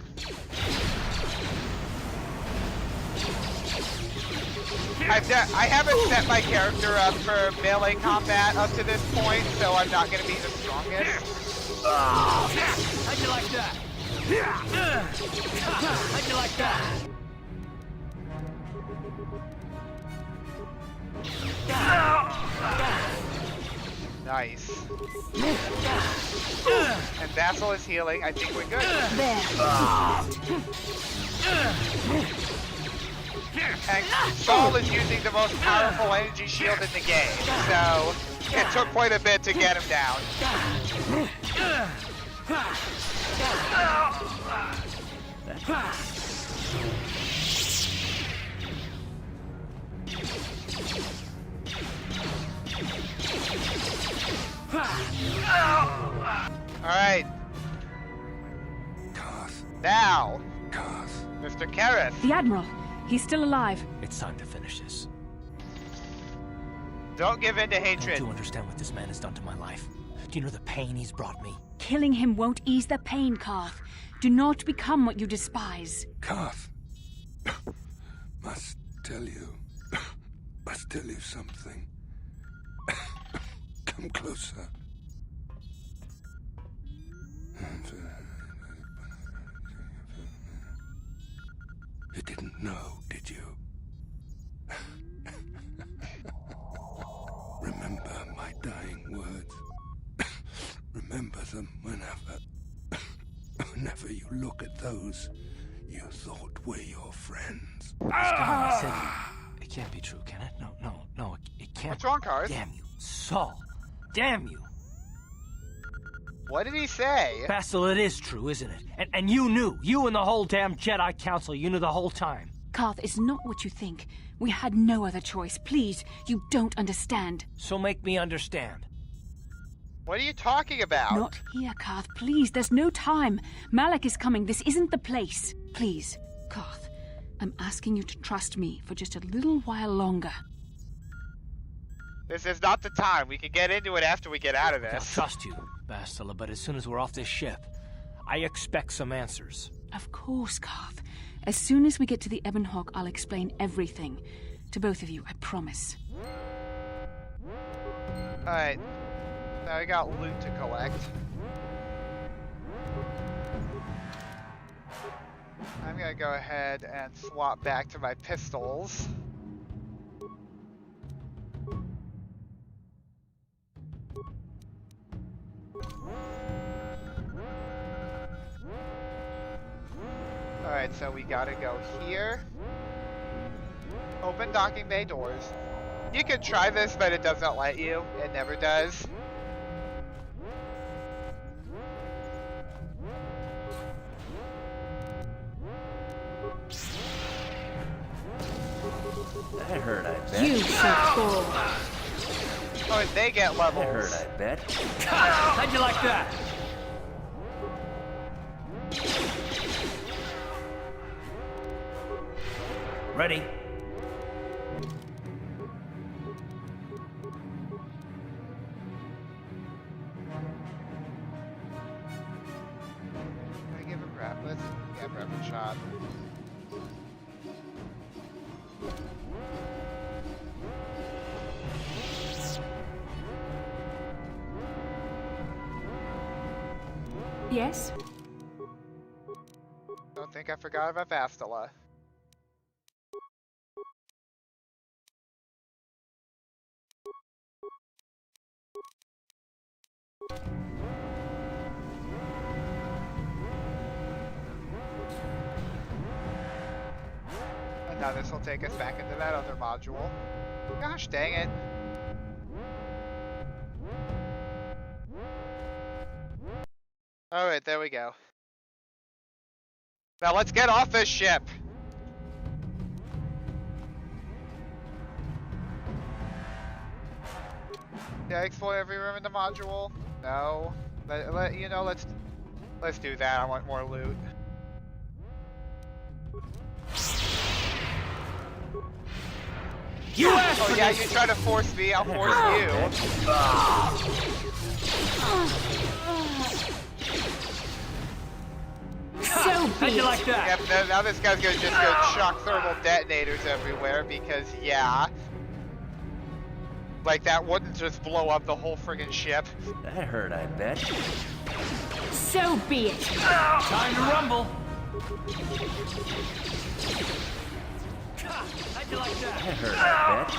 S1: I haven't set my character up for melee combat up to this point, so I'm not going to be the strongest.
S4: How'd you like that? How'd you like that?
S1: Nice. And Vassal is healing. I think we're good. And Saul is using the most powerful energy shield in the game, so it took quite a bit to get him down. Alright.
S8: Koth.
S1: Now,
S8: Koth.
S1: Mr. Karras.
S3: The Admiral. He's still alive.
S4: It's time to finish this.
S1: Don't give in to hatred.
S4: Don't you understand what this man has done to my life? Do you know the pain he's brought me?
S3: Killing him won't ease the pain, Koth. Do not become what you despise.
S8: Koth. Must tell you something. Come closer. You didn't know, did you? Remember my dying words. Remember them whenever you look at those you thought were your friends.
S4: It can't be true, can it? No, it can't.
S1: What's wrong, Karth?
S4: Damn you, Saul. Damn you.
S1: What did he say?
S4: Vassal, it is true, isn't it? And you knew. You and the whole damn Jedi Council, you knew the whole time.
S3: Koth, it's not what you think. We had no other choice. Please, you don't understand.
S4: So make me understand.
S1: What are you talking about?
S3: Not here, Koth. Please, there's no time. Malak is coming. This isn't the place. Please, Koth, I'm asking you to trust me for just a little while longer.
S1: This is not the time. We can get into it after we get out of
S4: I'll
S1: this.
S4: trust you, Bastila, but as soon as we're off this ship, I expect some answers.
S3: Of course, Koth. As soon as we get to the Ebon Hawk, I'll explain everything. To both of you, I promise.
S1: Alright. Now I got loot to collect. I'm gonna go ahead and swap back to my pistols. Alright, so we gotta go here. Open docking bay doors. You could try this, but it doesn't let you. It never does.
S10: That hurt, I bet.
S3: You so cool.
S1: Oh, and they get levels.
S10: That hurt, I bet.
S4: How'd you like that?
S10: Ready?
S1: I give him prep. Let's get prep and shot.
S3: Yes?
S1: Don't think I forgot about Vastala. And now this will take us back into that other module. Gosh dang it. Alright, there we go. Now let's get off this ship. Did I explore every room in the module? No. You know, let's do that. I want more loot.
S4: You asked for
S1: yeah,
S4: this.
S1: you try to force me, I'll force you.
S3: So
S4: How'd you like that?
S1: Yep, now this guy's gonna just go chuck thermal detonators everywhere because, yeah. Like, that wouldn't just blow up the whole friggin' ship.
S10: That hurt, I bet.
S3: So be it.
S4: Time to rumble. How'd you like that?
S10: That hurt, I bet.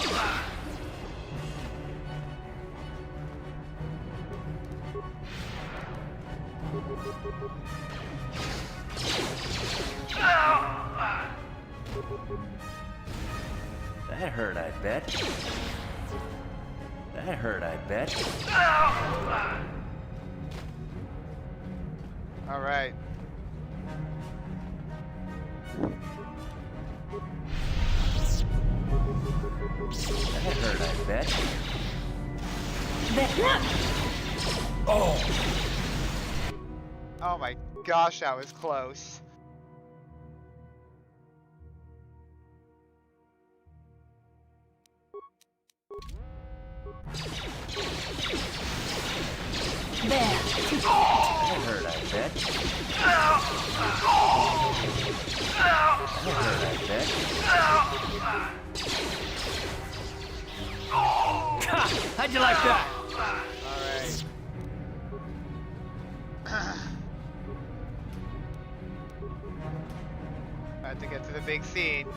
S10: That hurt, I bet. That hurt, I bet.
S1: Alright.
S10: That hurt, I bet.
S1: Oh my gosh, that was close.
S3: There.
S10: That hurt, I bet. That hurt, I bet.
S4: How'd you like that?
S1: Alright. About to get to the big scene.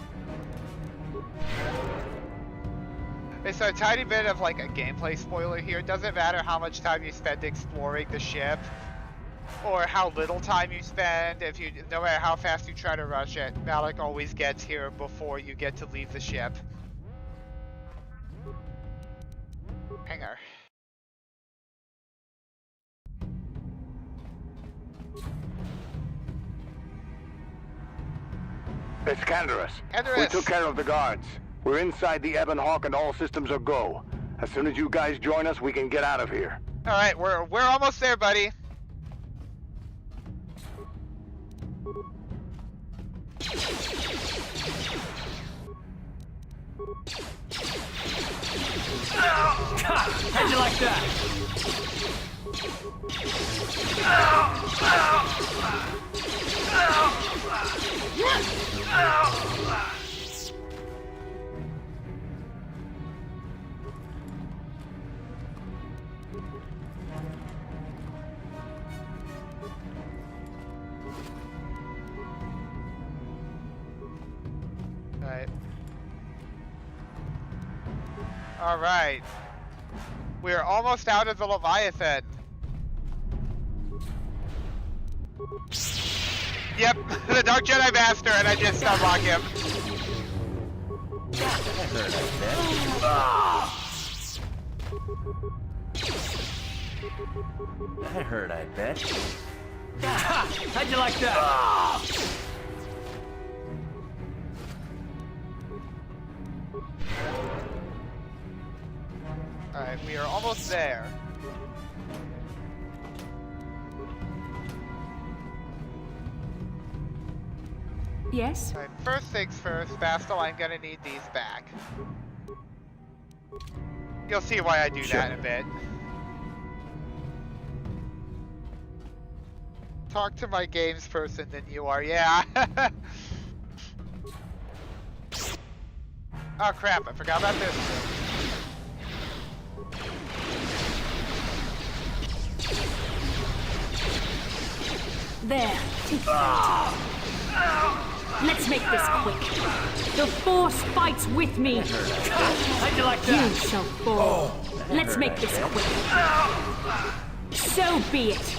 S1: It's a tiny bit of like a gameplay spoiler here. It doesn't matter how much time you spend exploring the ship or how little time you spend. No matter how fast you try to rush it, Malik always gets here before you get to leave the ship. Hangar.
S9: It's Canderous.
S1: Canderous.
S9: We took care of the guards. We're inside the Ebon Hawk and all systems are go. As soon as you guys join us, we can get out of here.
S1: Alright, we're almost there, buddy.
S4: How'd you like that?
S1: Alright. Alright. We're almost out of the Leviathan. Yep, the Dark Jedi Master, and I just unlock him.
S10: That hurt, I bet. That hurt, I bet.
S4: How'd you like that?
S1: Alright, we are almost there.
S3: Yes?
S1: Alright, first things first, Vastal, I'm gonna need these back. You'll see why I do that in a bit. Talk to my games person than you are, yeah. Oh crap, I forgot about this.
S3: There, take that. Let's make this quick. The Force fights with me.
S4: How'd you like that?
S3: You shall fall. Let's make this quick. So be it.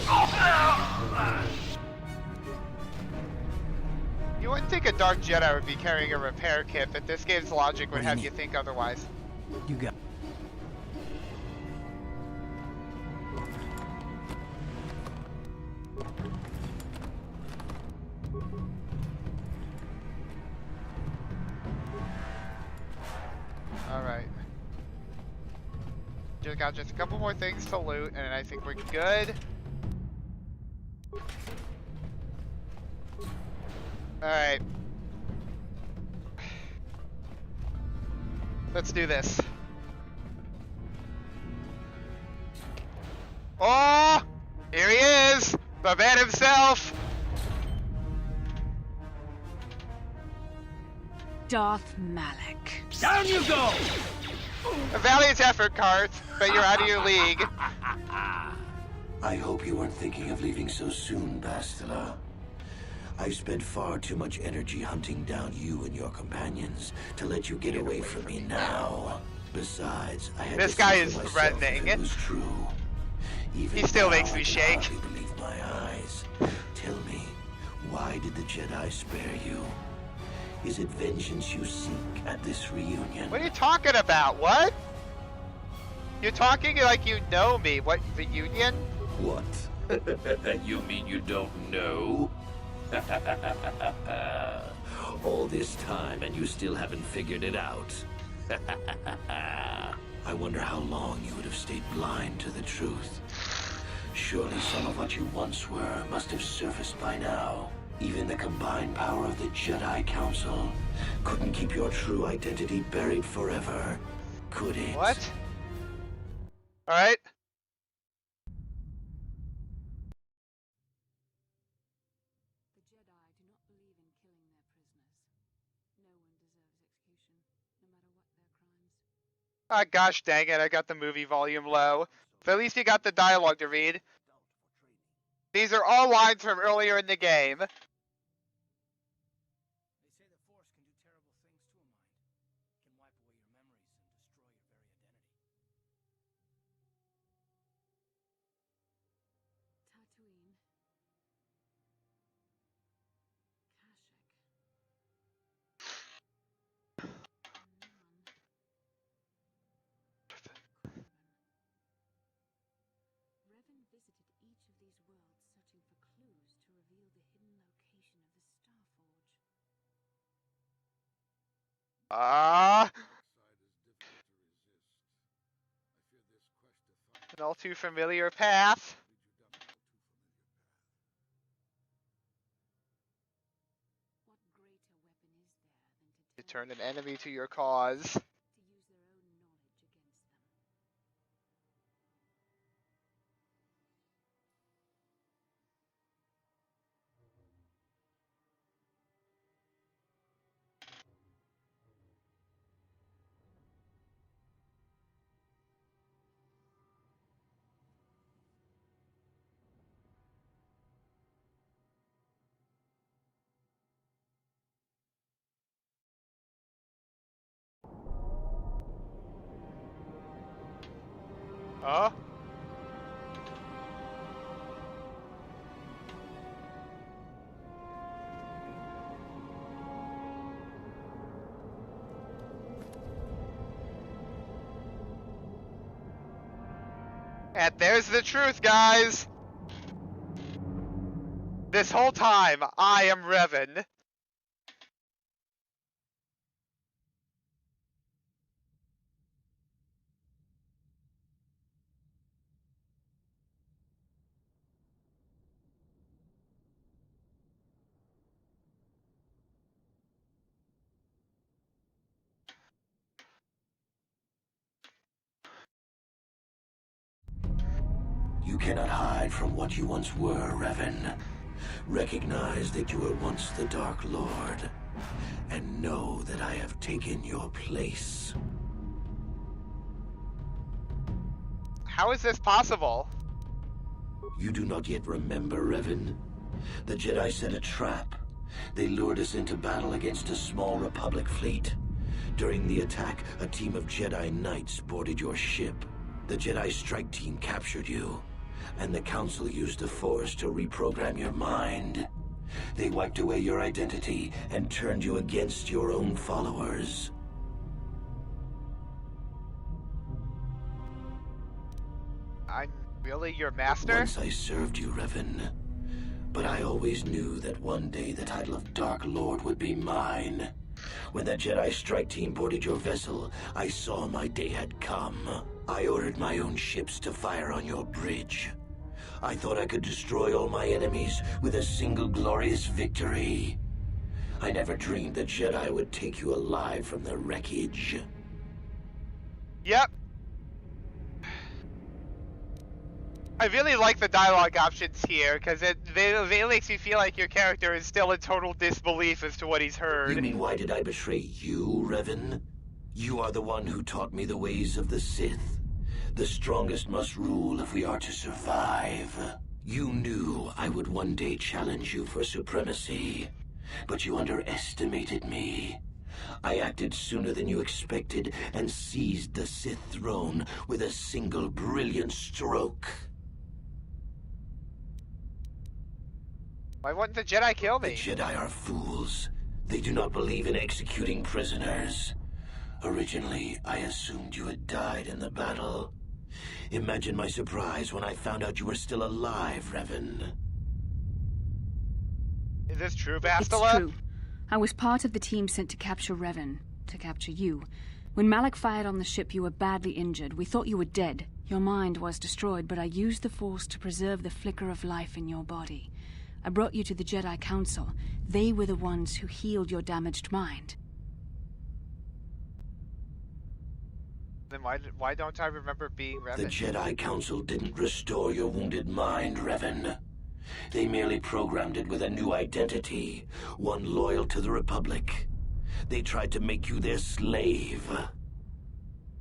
S1: You wouldn't think a Dark Jedi would be carrying a repair kit, but this game's logic would have you think otherwise.
S4: You got.
S1: Alright. Just got a couple more things to loot, and I think we're good. Alright. Let's do this. Oh! Here he is! The man himself!
S3: Darth Malak.
S4: Down you go!
S1: A valiant effort, Karth, but you're out of your league.
S11: I hope you weren't thinking of leaving so soon, Bastila. I've spent far too much energy hunting down you and your companions to let you get away from me now. Besides, I had
S1: this
S11: to
S1: guy
S11: see
S1: is
S11: for myself
S1: threatening.
S11: if it was true. Even
S1: He still
S11: now,
S1: makes me
S11: I can
S1: shake.
S11: hardly believe my eyes. Tell me, why did the Jedi spare you? Is it vengeance you seek at this reunion?
S1: What are you talking about? What? You're talking like you know me. What, reunion?
S11: What? You mean you don't know? All this time and you still haven't figured it out. I wonder how long you would have stayed blind to the truth. Surely some of what you once were must have surfaced by now. Even the combined power of the Jedi Council couldn't keep your true identity buried forever, could it?
S1: What? Alright.
S3: The Jedi do not believe in killing their prisoners. No one deserves execution, no matter what their crimes.
S1: Ah, gosh dang it, I got the movie volume low. But at least you got the dialogue to read. These are all lines from earlier in the game.
S4: They say the Force can do terrible things to a mind. It can wipe away your memories and destroy your very identity.
S3: Tatooine. Kashyyyk. Revan visited each of these worlds searching for clues to reveal the hidden location of the Star Forge.
S1: An all too familiar path.
S3: What greater weapon is there than
S1: To turn an enemy to your cause.
S3: to use their own knowledge against them?
S1: Huh? And there's the truth, guys! This whole time, I am Revan.
S11: You cannot hide from what you once were, Revan. Recognize that you were once the Dark Lord, and know that I have taken your place.
S1: How is this possible?
S11: You do not yet remember, Revan? The Jedi set a trap. They lured us into battle against a small Republic fleet. During the attack, a team of Jedi Knights boarded your ship. The Jedi strike team captured you, and the Council used the Force to reprogram your mind. They wiped away your identity and turned you against your own followers.
S1: I'm really your master?
S11: Once I served you, Revan. But I always knew that one day the title of Dark Lord would be mine. When the Jedi strike team boarded your vessel, I saw my day had come. I ordered my own ships to fire on your bridge. I thought I could destroy all my enemies with a single glorious victory. I never dreamed the Jedi would take you alive from the wreckage.
S1: Yep. I really like the dialogue options here, because it makes you feel like your character is still in total disbelief as to what he's heard.
S11: You mean, why did I betray you, Revan? You are the one who taught me the ways of the Sith. The strongest must rule if we are to survive. You knew I would one day challenge you for supremacy, but you underestimated me. I acted sooner than you expected and seized the Sith throne with a single brilliant stroke.
S1: Why wouldn't the Jedi kill me?
S11: The Jedi are fools. They do not believe in executing prisoners. Originally, I assumed you had died in the battle. Imagine my surprise when I found out you were still alive, Revan.
S1: Is this true, Bastila?
S3: It's true. I was part of the team sent to capture Revan, to capture you. When Malak fired on the ship, you were badly injured. We thought you were dead. Your mind was destroyed, but I used the Force to preserve the flicker of life in your body. I brought you to the Jedi Council. They were the ones who healed your damaged mind.
S1: Then why don't I remember being Revan?
S11: The Jedi Council didn't restore your wounded mind, Revan. They merely programmed it with a new identity, one loyal to the Republic. They tried to make you their slave.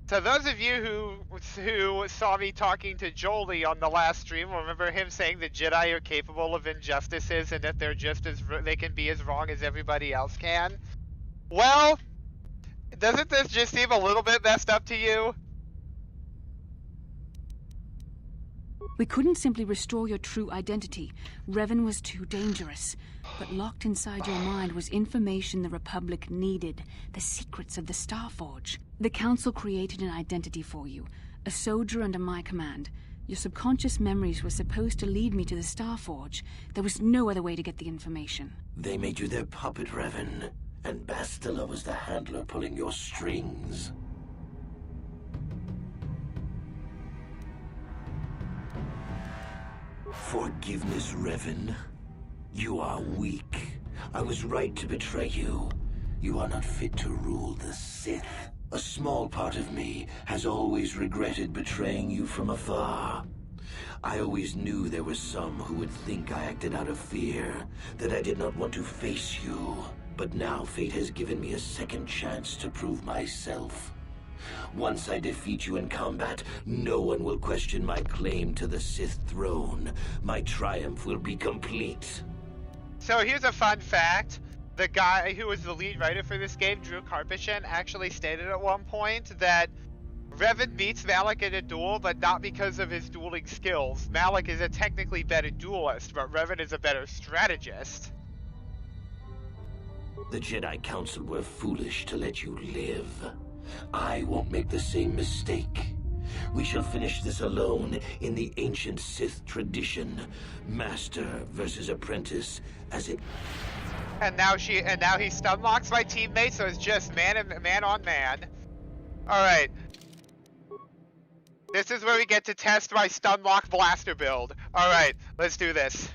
S1: So those of you who saw me talking to Jolie on the last stream, remember him saying the Jedi are capable of injustices and that they're they can be as wrong as everybody else can? Well, doesn't this just seem a little bit messed up to you?
S3: We couldn't simply restore your true identity. Revan was too dangerous. But locked inside your mind was information the Republic needed, the secrets of the Starforge. The Council created an identity for you, a soldier under my command. Your subconscious memories were supposed to lead me to the Starforge. There was no other way to get the information.
S11: They made you their puppet, Revan, and Bastila was the handler pulling your strings. Forgiveness, Revan. You are weak. I was right to betray you. You are not fit to rule the Sith. A small part of me has always regretted betraying you from afar. I always knew there were some who would think I acted out of fear, that I did not want to face you. But now fate has given me a second chance to prove myself. Once I defeat you in combat, no one will question my claim to the Sith throne. My triumph will be complete.
S1: So here's a fun fact. The guy who was the lead writer for this game, Drew Karpyshyn, actually stated at one point that Revan beats Malak in a duel, but not because of his dueling skills. Malak is a technically better duelist, but Revan is a better strategist.
S11: The Jedi Council were foolish to let you live. I won't make the same mistake. We shall finish this alone in the ancient Sith tradition. Master versus apprentice, as it...
S1: And now he stunlocks my teammate, so it's just man on man. Alright. This is where we get to test my stunlock blaster build. Alright, let's do this.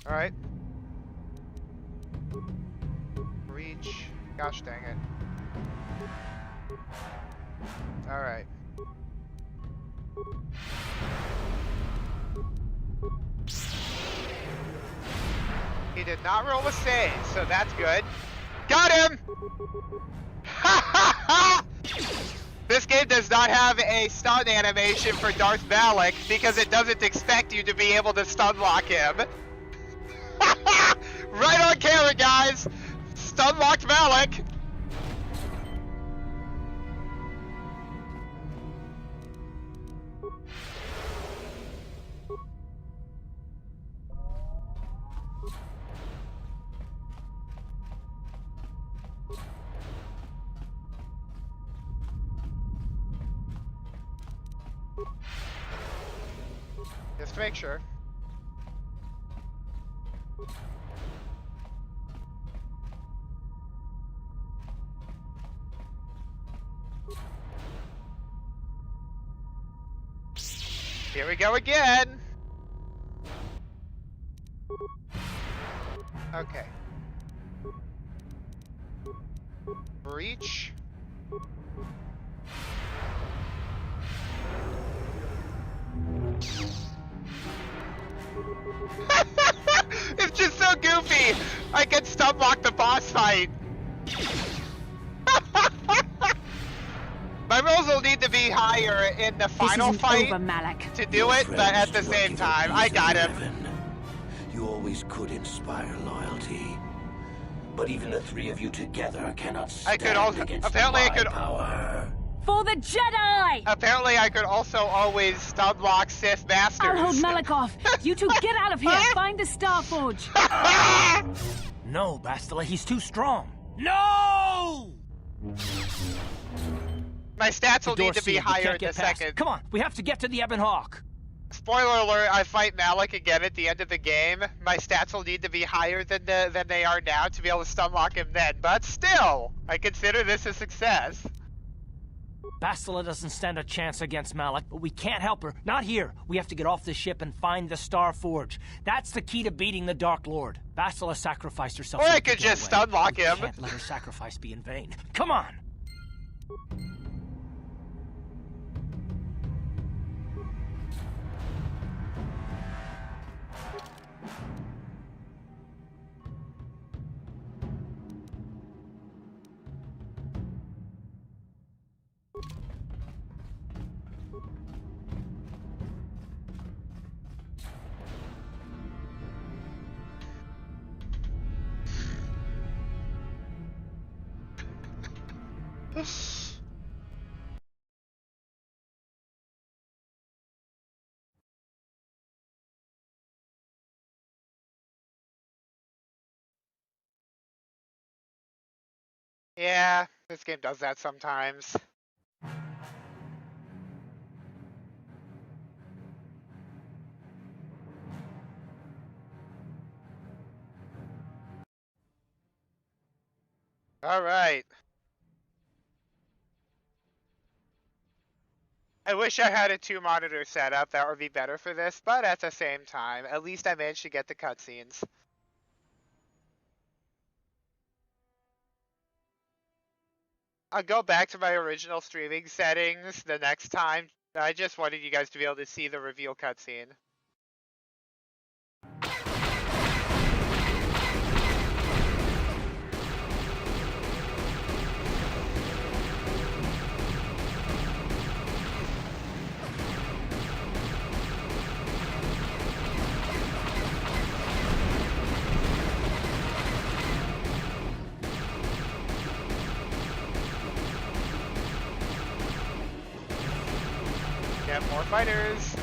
S1: Alright. Reach. Gosh dang it. Alright. He did not roll a save, so that's good. Got him! Ha ha ha! This game does not have a stun animation for Darth Malak because it doesn't expect you to be able to stunlock him. Right on camera, guys! Stunlocked Malak! Just to make sure. Here we go again. Okay. Breach. It's just so goofy. I can stunlock the boss fight. My rolls will need to be higher in the final fight to do it, but at the same time, I got him.
S11: You always could inspire loyalty, but even the three of you together cannot stand against my power.
S3: For the Jedi!
S1: Apparently, I could also always stunlock Sith Masters.
S3: I'll hold Malak off. You two get out of here. Find the Star Forge.
S4: No, Bastila, he's too strong. No!
S1: My stats will need to be higher in a second.
S4: Come on, we have to get to the Ebon Hawk.
S1: Spoiler alert, I fight Malak again at the end of the game. My stats will need to be higher than they are now to be able to stunlock him then. But still, I consider this a success.
S4: Bastila doesn't stand a chance against Malak, but we can't help her. Not here. We have to get off the ship and find the Star Forge. That's the key to beating the Dark Lord. Bastila sacrificed herself.
S1: Or I could just stunlock him.
S4: We can't let her sacrifice be in vain. Come on!
S1: Yeah, this game does that sometimes. All right. I wish I had a 2-monitor setup. That would be better for this, but at the same time, at least I managed to get the cutscenes. I'll go back to my original streaming settings the next time. I just wanted you guys to be able to see the reveal cutscene. Get more fighters.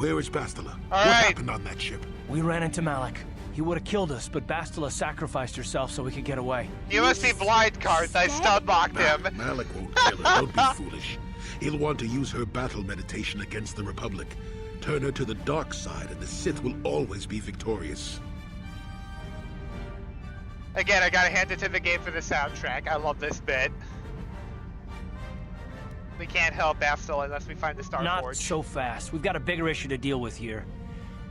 S2: Where is Bastila?
S1: What
S2: happened on that ship?
S4: We ran into Malik. He would have killed us, but Bastila sacrificed herself so we could get away.
S1: You must be blind, Karth. I stun-locked him.
S2: Malik won't kill her. Don't be foolish. He'll want to use her battle meditation against the Republic. Turn her to the dark side, and the Sith will always be victorious.
S1: Again, I gotta hand it to the game for the soundtrack. I love this bit. We can't help Bastila unless we find the Star
S4: Not
S1: Forge.
S4: so fast. We've got a bigger issue to deal with here.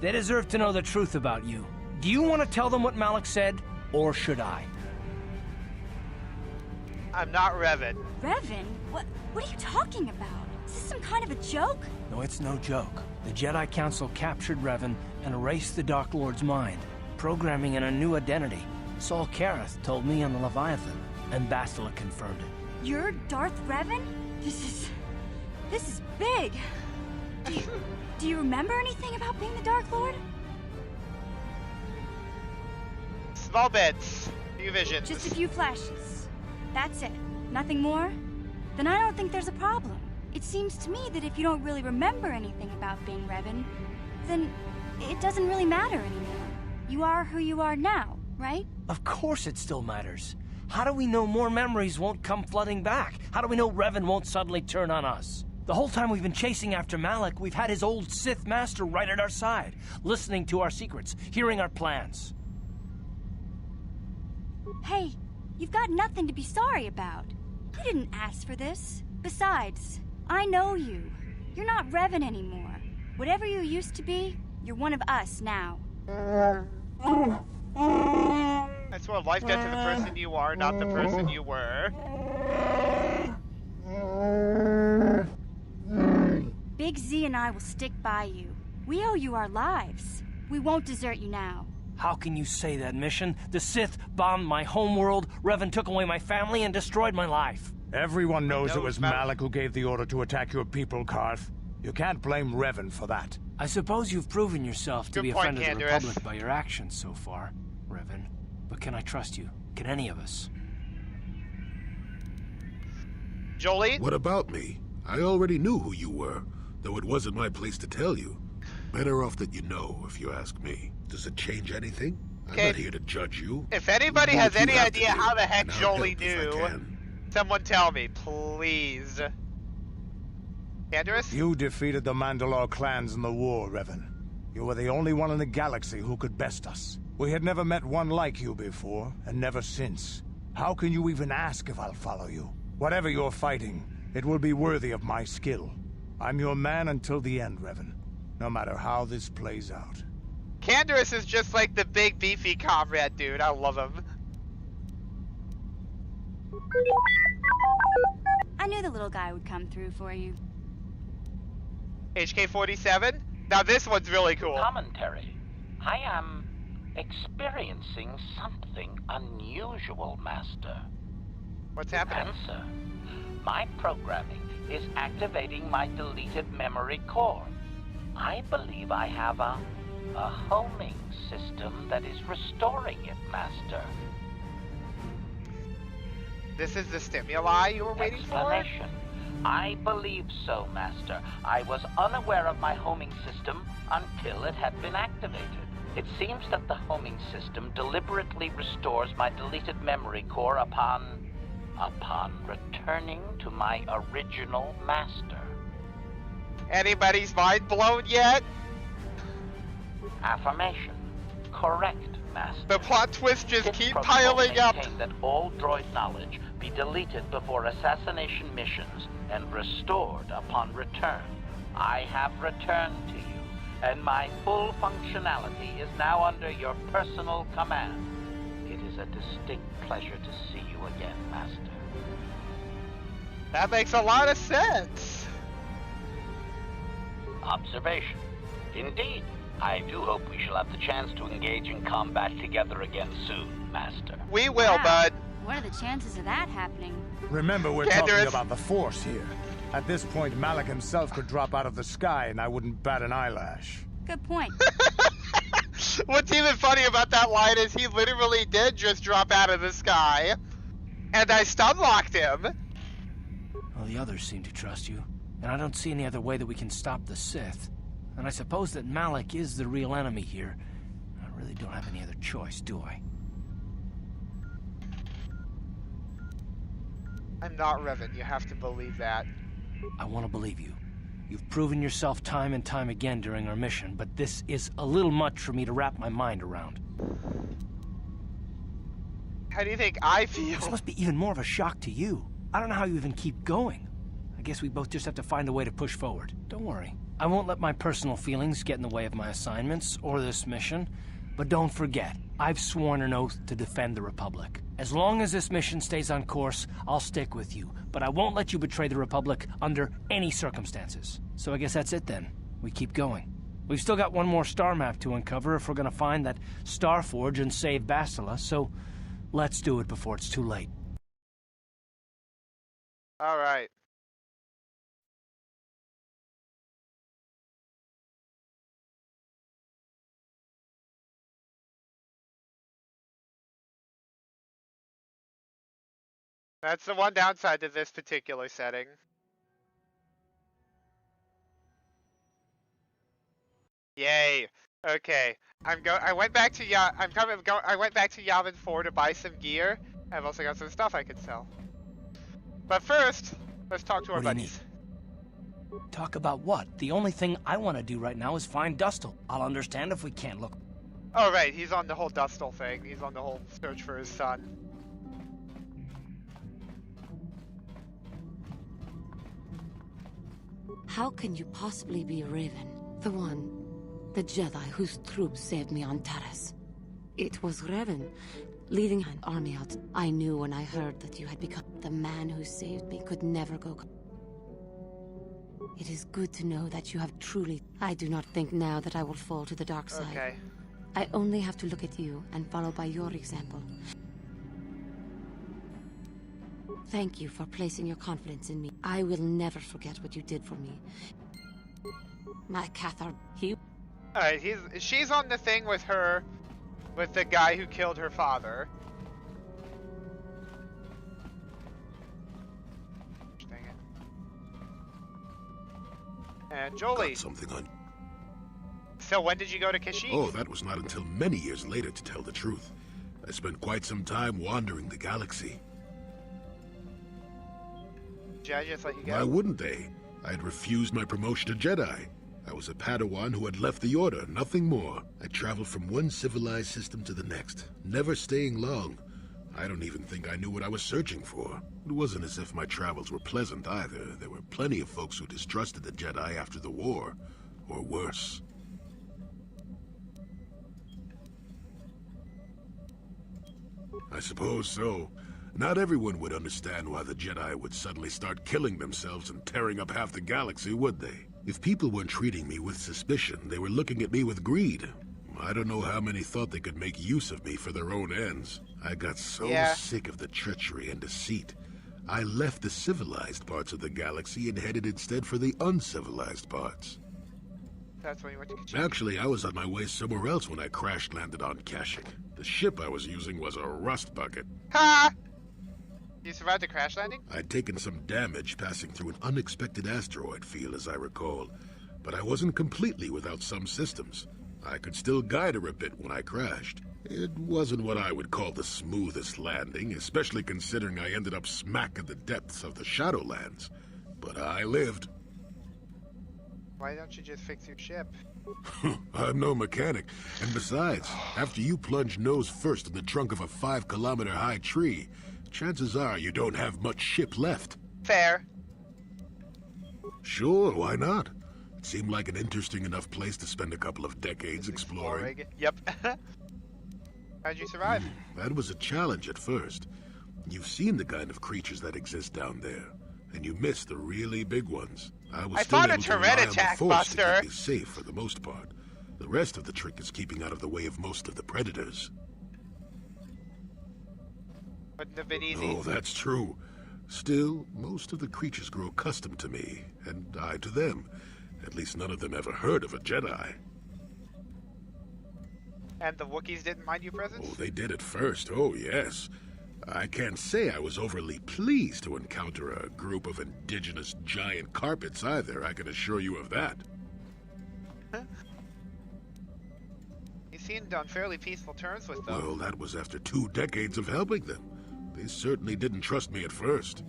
S4: They deserve to know the truth about you. Do you want to tell them what Malik said, or should I?
S1: I'm not Revan.
S5: Revan? What are you talking about? Is this some kind of a joke?
S4: No, it's no joke. The Jedi Council captured Revan and erased the Dark Lord's mind, programming in a new identity. Saul Kareth told me on the Leviathan, and Bastila confirmed it.
S5: You're Darth Revan? This is big. Do you remember anything about being the Dark Lord?
S1: Small bits. Few visions.
S5: Just a few flashes. That's it. Nothing more? Then I don't think there's a problem. It seems to me that if you don't really remember anything about being Revan, then it doesn't really matter anymore. You are who you are now, right?
S4: Of course it still matters. How do we know more memories won't come flooding back? How do we know Revan won't suddenly turn on us? The whole time we've been chasing after Malik, we've had his old Sith master right at our side, listening to our secrets, hearing our plans.
S5: Hey, you've got nothing to be sorry about. You didn't ask for this. Besides, I know you. You're not Revan anymore. Whatever you used to be, you're one of us now.
S1: That's what life did to the person you are, not the person you were.
S5: Big Z and I will stick by you. We owe you our lives. We won't desert you now.
S4: How can you say that, Mission? The Sith bombed my homeworld, Revan took away my family, and destroyed my life.
S12: Everyone knows it was Malik who gave the order to attack your people, Karth. You can't blame Revan for that.
S4: I suppose you've proven yourself to be a friend of the
S1: Canderous.
S4: Republic by your actions so far, Revan. But can I trust you? Can any of us?
S1: Jolie?
S2: What about me? I already knew who you were, though it wasn't my place to tell you. Better off that you know, if you ask me. Does it change anything? I'm not here to judge you.
S1: If anybody has any idea how the heck Jolie knew, someone tell me, please. Canderous?
S12: You defeated the Mandalore clans in the war, Revan. You were the only one in the galaxy who could best us. We had never met one like you before, and never since. How can you even ask if I'll follow you? Whatever you're fighting, it will be worthy of my skill. I'm your man until the end, Revan. No matter how this plays out.
S1: Canderous is just like the big beefy comrade dude. I love him.
S5: I knew the little guy would come through for you.
S1: HK-47? Now this one's really cool.
S13: Commentary. I am experiencing something unusual, Master.
S1: What's happening?
S13: Answer. My programming is activating my deleted memory core. I believe I have a homing system that is restoring it, Master.
S1: This is the stimuli you were waiting for?
S13: I believe so, Master. I was unaware of my homing system until it had been activated. It seems that the homing system deliberately restores my deleted memory core upon returning to my original master.
S1: Anybody's mind blown yet?
S13: Affirmation. Correct, Master.
S1: The plot twists just
S13: This
S1: keep
S13: protocol
S1: piling up.
S13: maintained that all droid knowledge be deleted before assassination missions and restored upon return. I have returned to you, and my full functionality is now under your personal command. It is a distinct pleasure to see you again, Master.
S1: That makes a lot of sense.
S13: Observation. Indeed, I do hope we shall have the chance to engage in combat together again soon, Master.
S1: We will, bud.
S5: What are the chances of that happening?
S12: Remember, we're talking about the Force here. At this point, Malik himself could drop out of the sky and I wouldn't bat an eyelash.
S5: Good point.
S1: What's even funny about that line is he literally did just drop out of the sky. And I stun-locked him.
S4: Well, the others seem to trust you. And I don't see any other way that we can stop the Sith. And I suppose that Malik is the real enemy here. I really don't have any other choice, do I?
S1: I'm not Revan. You have to believe that.
S4: I want to believe you. You've proven yourself time and time again during our mission, but this is a little much for me to wrap my mind around.
S1: How do you think I feel?
S4: This must be even more of a shock to you. I don't know how you even keep going. I guess we both just have to find a way to push forward. Don't worry. I won't let my personal feelings get in the way of my assignments or this mission. But don't forget, I've sworn an oath to defend the Republic. As long as this mission stays on course, I'll stick with you. But I won't let you betray the Republic under any circumstances. So I guess that's it then. We keep going. We've still got one more star map to uncover if we're gonna find that Starforge and save Bastila, so let's do it before it's too late.
S1: All right. That's the one downside to this particular setting. Yay. Okay. I went back to I went back to Yavin 4 to buy some gear. I've also got some stuff I can sell. But first, let's talk to our buddies.
S4: Talk about what? The only thing I want to do right now is find Dustil. I'll understand if we can't look.
S1: Oh right, he's on the whole Dustil thing. He's on the whole search for his son.
S14: How can you possibly be Raven? The Jedi whose troops saved me on Taris. It was Raven, leading an army out. I knew when I heard that you had become the man who saved me could never go. It is good to know that you have truly... I do not think now that I will fall to the dark side.
S1: Okay.
S14: I only have to look at you and follow by your example. Thank you for placing your confidence in me. I will never forget what you did for me. My KotOR,
S1: Alright, she's on the thing with the guy who killed her father. Dang it. And Jolie.
S2: Got something on.
S1: So when did you go to Kashyyyk?
S2: Oh, that was not until many years later, to tell the truth. I spent quite some time wandering the galaxy.
S1: Did I just let you go?
S2: Why wouldn't they? I had refused my promotion to Jedi. I was a Padawan who had left the Order, nothing more. I traveled from one civilized system to the next, never staying long. I don't even think I knew what I was searching for. It wasn't as if my travels were pleasant either. There were plenty of folks who distrusted the Jedi after the war, or worse. I suppose so. Not everyone would understand why the Jedi would suddenly start killing themselves and tearing up half the galaxy, would they? If people weren't treating me with suspicion, they were looking at me with greed. I don't know how many thought they could make use of me for their own ends. I got so sick of the treachery and deceit. I left the civilized parts of the galaxy and headed instead for the uncivilized parts.
S1: That's when you went to Kashyyyk.
S2: Actually, I was on my way somewhere else when I crash-landed on Kashyyyk. The ship I was using was a rust bucket.
S1: Ha! You survived the crash landing?
S2: I'd taken some damage passing through an unexpected asteroid field, as I recall. But I wasn't completely without some systems. I could still guide her a bit when I crashed. It wasn't what I would call the smoothest landing, especially considering I ended up smack in the depths of the Shadowlands. But I lived.
S1: Why don't you just fix your ship?
S2: I'm no mechanic. And besides, after you plunge nose first in the trunk of a 5-kilometer-high tree, chances are you don't have much ship left.
S1: Fair.
S2: Sure, why not? It seemed like an interesting enough place to spend a couple of decades exploring.
S1: Yep. How'd you survive?
S2: That was a challenge at first. You've seen the kind of creatures that exist down there, and you missed the really big ones. I
S1: fought a turret attack, Buster.
S2: To keep me safe for the most part. The rest of the trick is keeping out of the way of most of the predators.
S1: Wouldn't have been easy.
S2: Oh, that's true. Still, most of the creatures grow accustomed to me, and I to them. At least none of them ever heard of a Jedi.
S1: And the Wookiees didn't mind your presence?
S2: Oh, they did at first, oh yes. I can't say I was overly pleased to encounter a group of indigenous giant carpets either, I can assure you of that.
S1: He seemed on fairly peaceful terms with them.
S2: Well, that was after 2 decades of helping them. They certainly didn't trust me at first.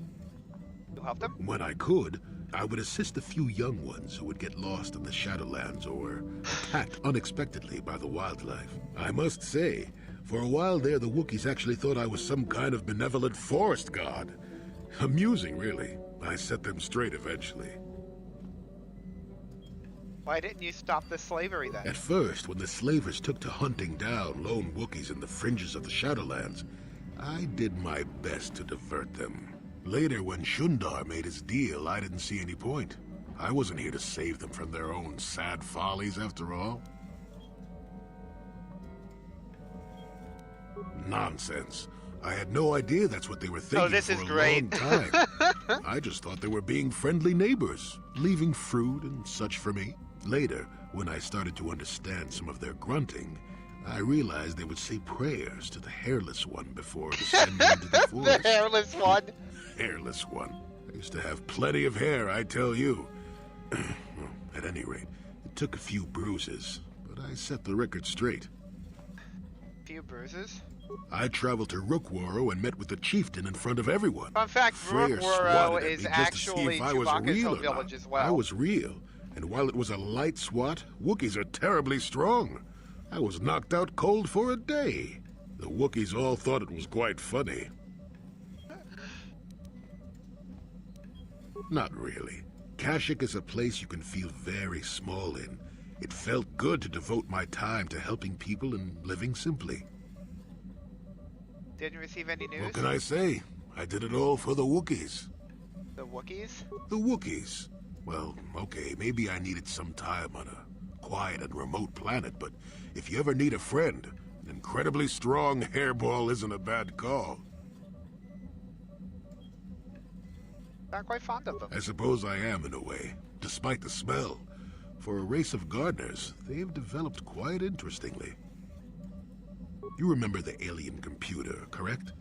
S1: You helped them?
S2: When I could, I would assist a few young ones who would get lost in the Shadowlands or attacked unexpectedly by the wildlife. I must say, for a while there, the Wookiees actually thought I was some kind of benevolent forest god. Amusing, really. I set them straight eventually.
S1: Why didn't you stop the slavery then?
S2: At first, when the slavers took to hunting down lone Wookiees in the fringes of the Shadowlands, I did my best to divert them. Later, when Shundar made his deal, I didn't see any point. I wasn't here to save them from their own sad follies, after all. Nonsense. I had no idea that's what they were thinking for a long time. I just thought they were being friendly neighbors, leaving fruit and such for me. Later, when I started to understand some of their grunting, I realized they would say prayers to the Hairless One before descending into the forest.
S1: The Hairless One?
S2: Hairless One. I used to have plenty of hair, I tell you. At any rate, it took a few bruises, but I set the record straight.
S1: Few bruises?
S2: I traveled to Rookwaro and met with the chieftain in front of everyone.
S1: Fun fact, Rookwaro is actually Chewbacca's home village as well.
S2: I was real, and while it was a light swat, Wookiees are terribly strong. I was knocked out cold for a day. The Wookiees all thought it was quite funny. Not really. Kashyyyk is a place you can feel very small in. It felt good to devote my time to helping people and living simply.
S1: Didn't receive any news?
S2: What can I say? I did it all for the Wookiees.
S1: The Wookiees?
S2: The Wookiees. Well, okay, maybe I needed some time on a quiet and remote planet, but if you ever need a friend, an incredibly strong hairball isn't a bad call.
S1: Not quite fond of them.
S2: I suppose I am in a way, despite the smell. For a race of gardeners, they've developed quite interestingly. You remember the alien computer, correct?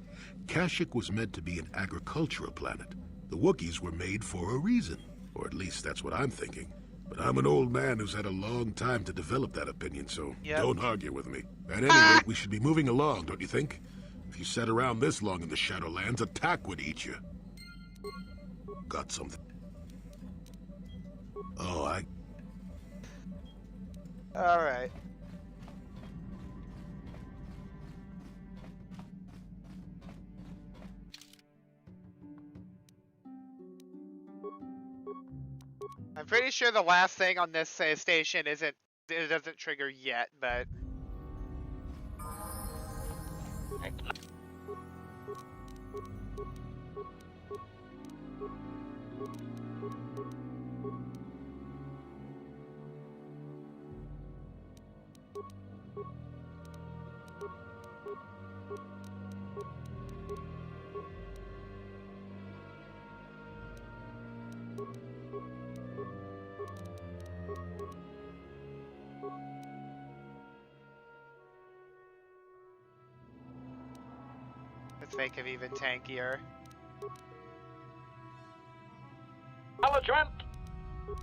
S2: Kashyyyk was meant to be an agricultural planet. The Wookiees were made for a reason, or at least that's what I'm thinking. But I'm an old man who's had a long time to develop that opinion, so don't argue with me. At any rate, we should be moving along, don't you think? If you sat around this long in the Shadowlands, attack would eat you. Got something? Oh,
S1: Alright. I'm pretty sure the last thing on this station it doesn't trigger yet, but... Let's make him even tankier.
S13: Belligerent!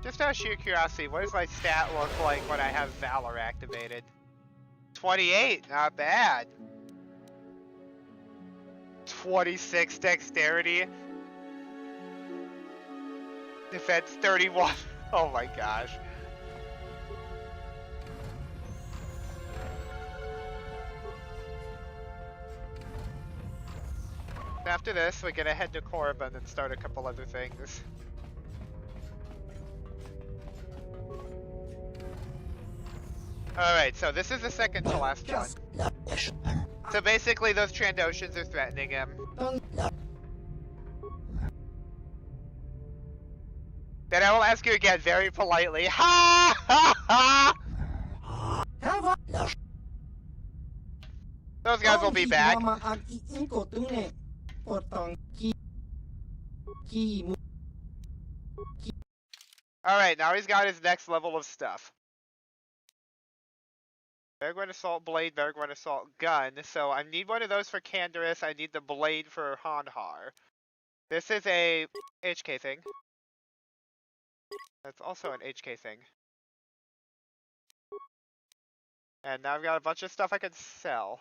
S1: Just out of sheer curiosity, what does my stat look like when I have Valor activated? 28, not bad. 26 dexterity. Defense 31. Oh my gosh. After this, we're gonna head to Korriban and start a couple other things. Alright, so this is the second to last one. So basically those Trandoshans are threatening him. Then I will ask you again very politely. Ha ha ha! Those guys will be back. Alright, now he's got his next level of stuff. Bergwen Assault Blade, Bergwen Assault Gun. So I need one of those for Canderous. I need the blade for Hanhar. This is a HK thing. That's also an HK thing. And now I've got a bunch of stuff I can sell.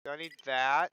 S1: Don't need that.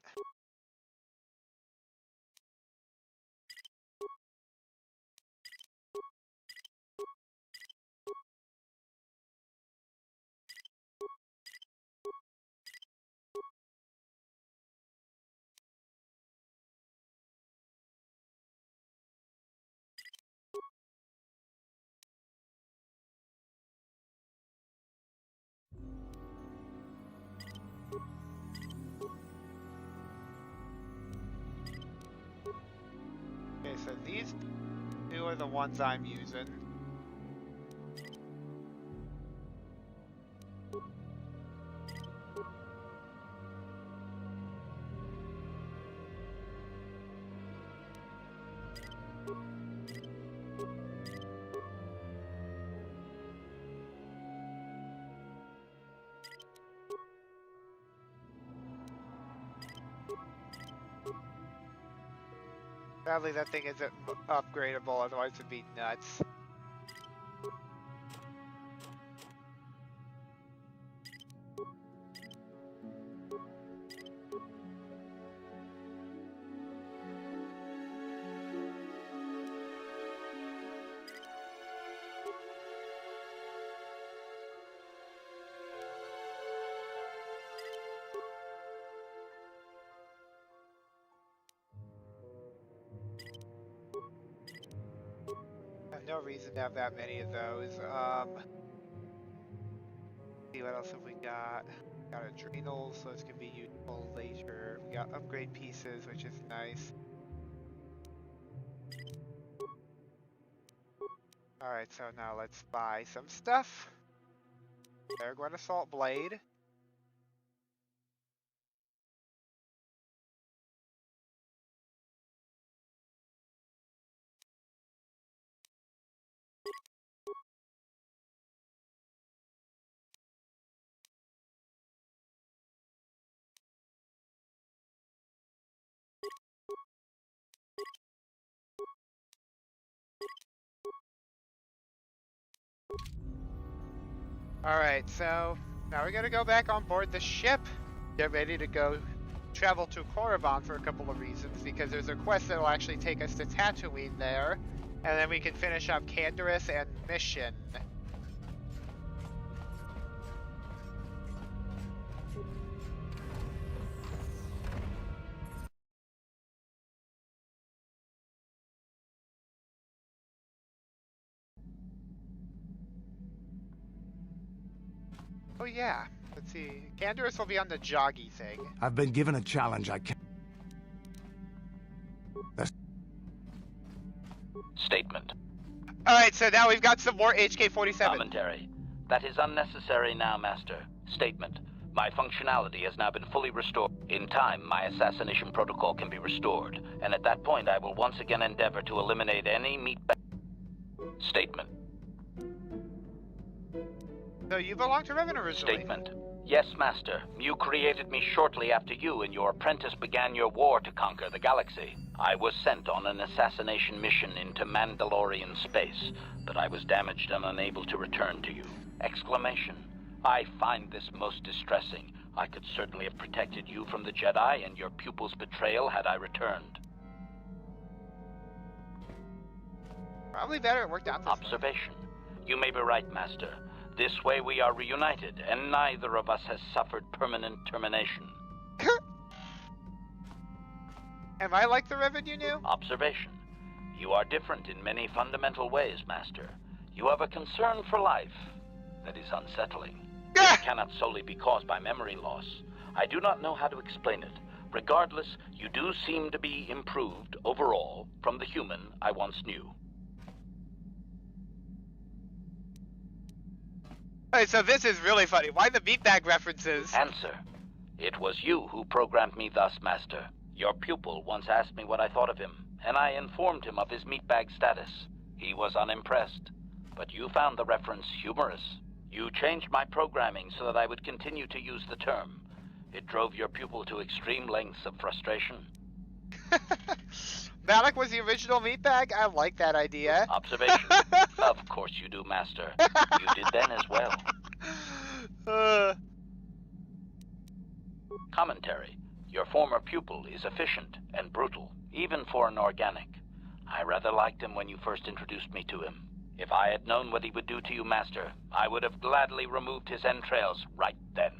S1: Okay, so these two are the ones I'm using. Sadly, that thing isn't upgradable, otherwise it'd be nuts. No reason to have that many of those. See what else have we got? Got adrenals, so it's gonna be useful later. We got upgrade pieces, which is nice. Alright, so now let's buy some stuff. Paraguay Assault Blade. Alright, so now we gotta go back on board the ship. Get ready to go travel to Korriban for a couple of reasons, because there's a quest that'll actually take us to Tatooine there, and then we can finish up Canderous and Mission. Oh yeah, let's see. Canderous will be on the joggy thing.
S12: I've been given a challenge I can't...
S13: Statement.
S1: Alright, so now we've got some more HK-47.
S13: Commentary. That is unnecessary now, Master. Statement. My functionality has now been fully restored. In time, my assassination protocol can be restored, and at that point I will once again endeavor to eliminate any meatbag... Statement.
S1: So you belong to Revan originally?
S13: Statement. Yes, Master. You created me shortly after you and your apprentice began your war to conquer the galaxy. I was sent on an assassination mission into Mandalorian space, but I was damaged and unable to return to you. Exclamation. I find this most distressing. I could certainly have protected you from the Jedi and your pupil's betrayal had I returned.
S1: Probably better it worked out this
S13: Observation. You may be right, Master. This way we are reunited, and neither of us has suffered permanent termination.
S1: Am I like the Revan you knew?
S13: Observation. You are different in many fundamental ways, Master. You have a concern for life that is unsettling. It cannot solely be caused by memory loss. I do not know how to explain it. Regardless, you do seem to be improved overall from the human I once knew.
S1: Hey, so this is really funny. Why the meatbag references?
S13: Answer. It was you who programmed me thus, Master. Your pupil once asked me what I thought of him, and I informed him of his meatbag status. He was unimpressed, but you found the reference humorous. You changed my programming so that I would continue to use the term. It drove your pupil to extreme lengths of frustration.
S1: Malik was the original meatbag? I like that idea.
S13: Observation. Of course you do, Master. You did then as well. Commentary. Your former pupil is efficient and brutal, even for an organic. I rather liked him when you first introduced me to him. If I had known what he would do to you, Master, I would have gladly removed his entrails right then.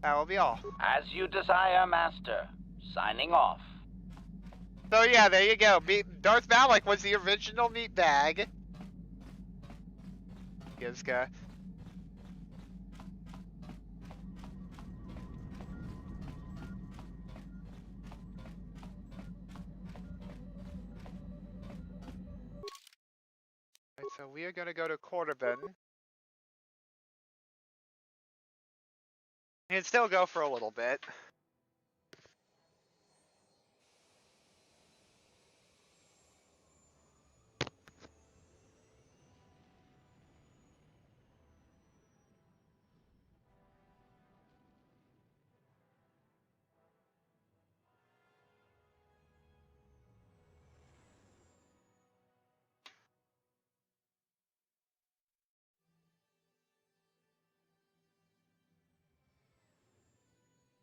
S1: That will be all.
S13: As you desire, Master. Signing off.
S1: So yeah, there you go. Darth Malik was the original meatbag. Gizka. Right, so we are gonna go to Cordovan. And still go for a little bit.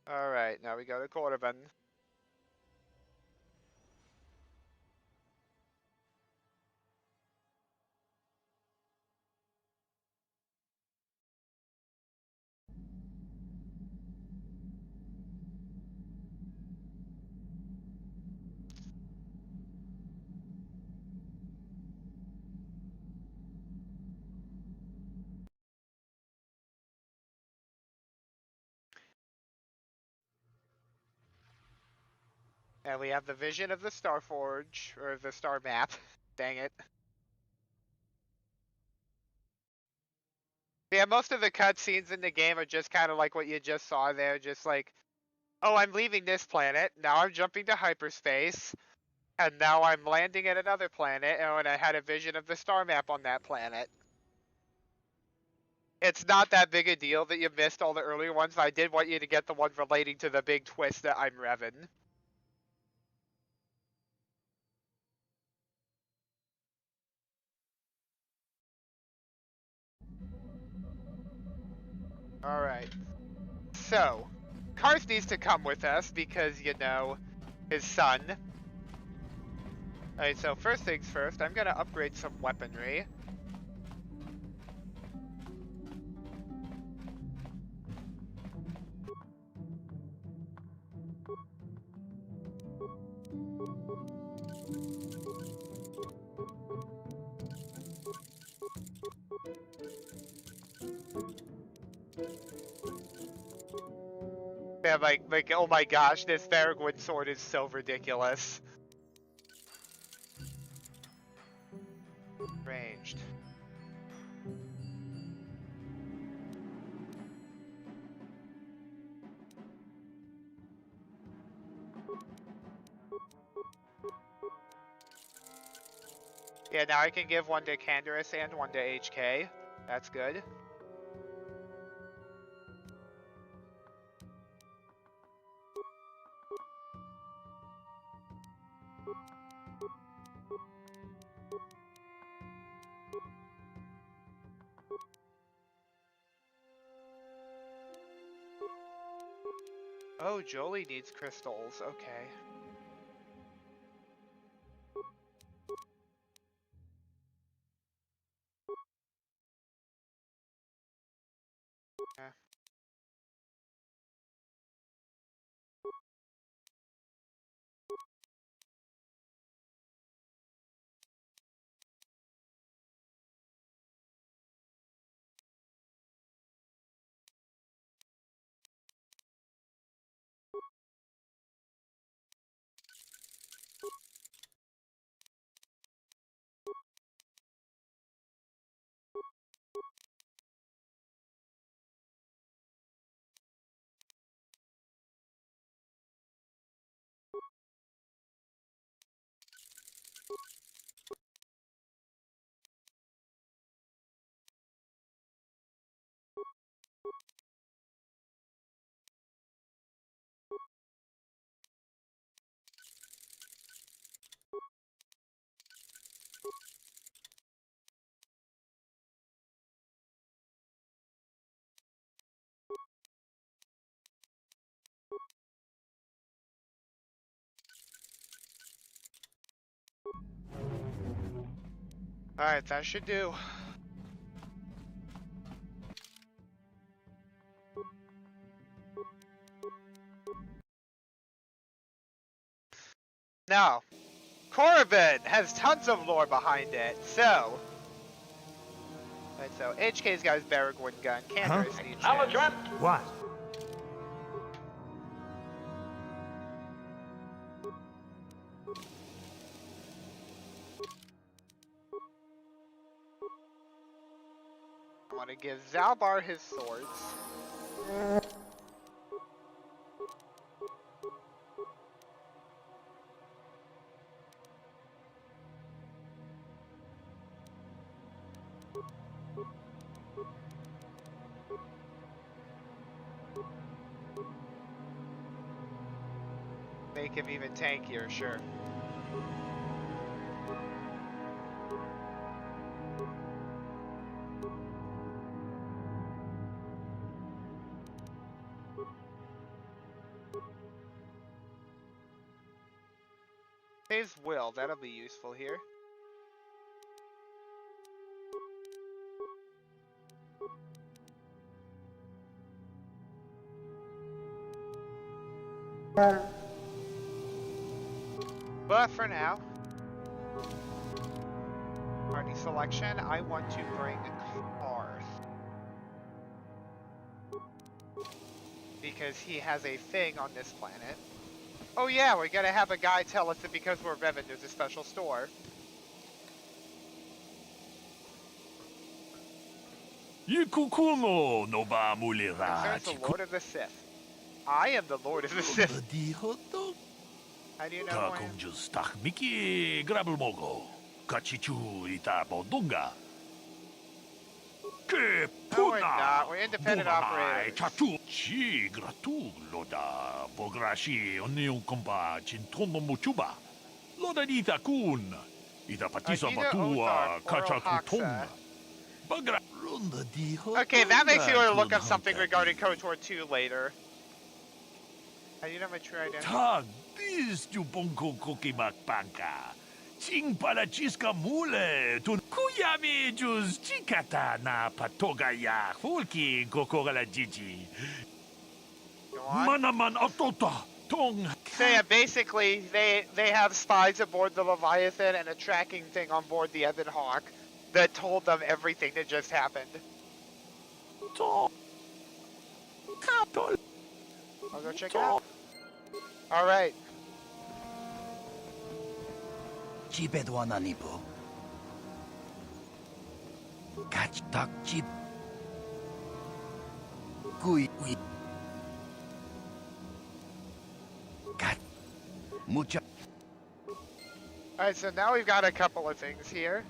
S1: Alright, now we go to Cordovan. And we have the vision of the Star Forge, or the Star Map. Dang it. Yeah, most of the cutscenes in the game are just kind of like what you just saw there. Just like, oh, I'm leaving this planet, now I'm jumping to hyperspace, and now I'm landing at another planet, and I had a vision of the star map on that planet. It's not that big a deal that you missed all the earlier ones, but I did want you to get the one relating to the big twist that I'm Revan. Alright. So, Karth needs to come with us because, you know, his son. Alright, so first things first, I'm gonna upgrade some weaponry. Man, like, oh my gosh, this Theragun sword is so ridiculous. Ranged. Yeah, now I can give one to Canderous and one to HK. That's good. Oh, Jolie needs crystals. Okay. Yeah. Alright, that should do. Now, Corbin has tons of lore behind it, so... Right, so HK's got his Baragorn gun, Canderous needs his.
S12: What?
S1: I want to give Zalbar his swords. Make him even tankier, sure. His will, that'll be useful here. But for now, party selection, I want to bring Karth. Because he has a thing on this planet. Oh yeah, we gotta have a guy tell us that because we're Revan, there's a special store.
S15: Yikukuno no ba mulira.
S1: Concerns the Lord of the Sith. I am the Lord of the Sith. How do you know who I am?
S15: Just Miki Grabelmogo. Kachichu ita bodunga. Ke
S1: No, we're not. We're independent operators.
S15: Chatu chi gratu loda bograshi onion kompa chintono muchuba. Loda dita kun. Ita patisa batua kachakutonga. Bagra.
S1: Okay, that makes me want to look up something regarding KotOR 2 later. How do you know my true identity?
S15: Tag, this jubonko kokimak panka. Ching palachiska mule. Tun kuyami jus chikata na patoga ya. Fulki kokogala jiji. Manaman otota. Tong.
S1: So yeah, basically, they have spies aboard the Leviathan and a tracking thing on board the Evan Hawk that told them everything that just happened. I'll go check it out. Alright.
S11: Chibedwana nipo. Catch duck chip. Gui. Cat. Mucha.
S1: Alright, so now we've got a couple of things here.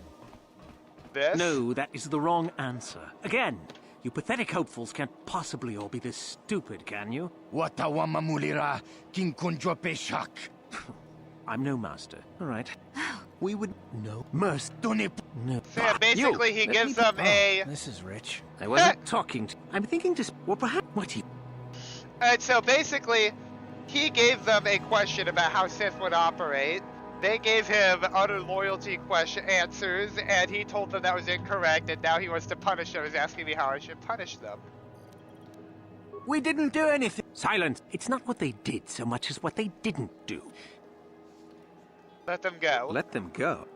S1: This?
S4: No, that is the wrong answer. Again, you pathetic hopefuls can't possibly all be this stupid, can you?
S11: Watawama mulira kinkunjo peshak.
S4: I'm no master. All right. We would no mercy. No.
S1: So yeah, basically he gives them a.
S4: This is rich. I wasn't talking to. I'm thinking just. Well, perhaps what he.
S1: Alright, so basically, he gave them a question about how Sith would operate. They gave him utter loyalty answers, and he told them that was incorrect, and now he wants to punish them. He's asking me how I should punish them.
S4: We didn't do anything. Silence. It's not what they did so much as what they didn't do.
S1: Let them go.
S4: Let them go.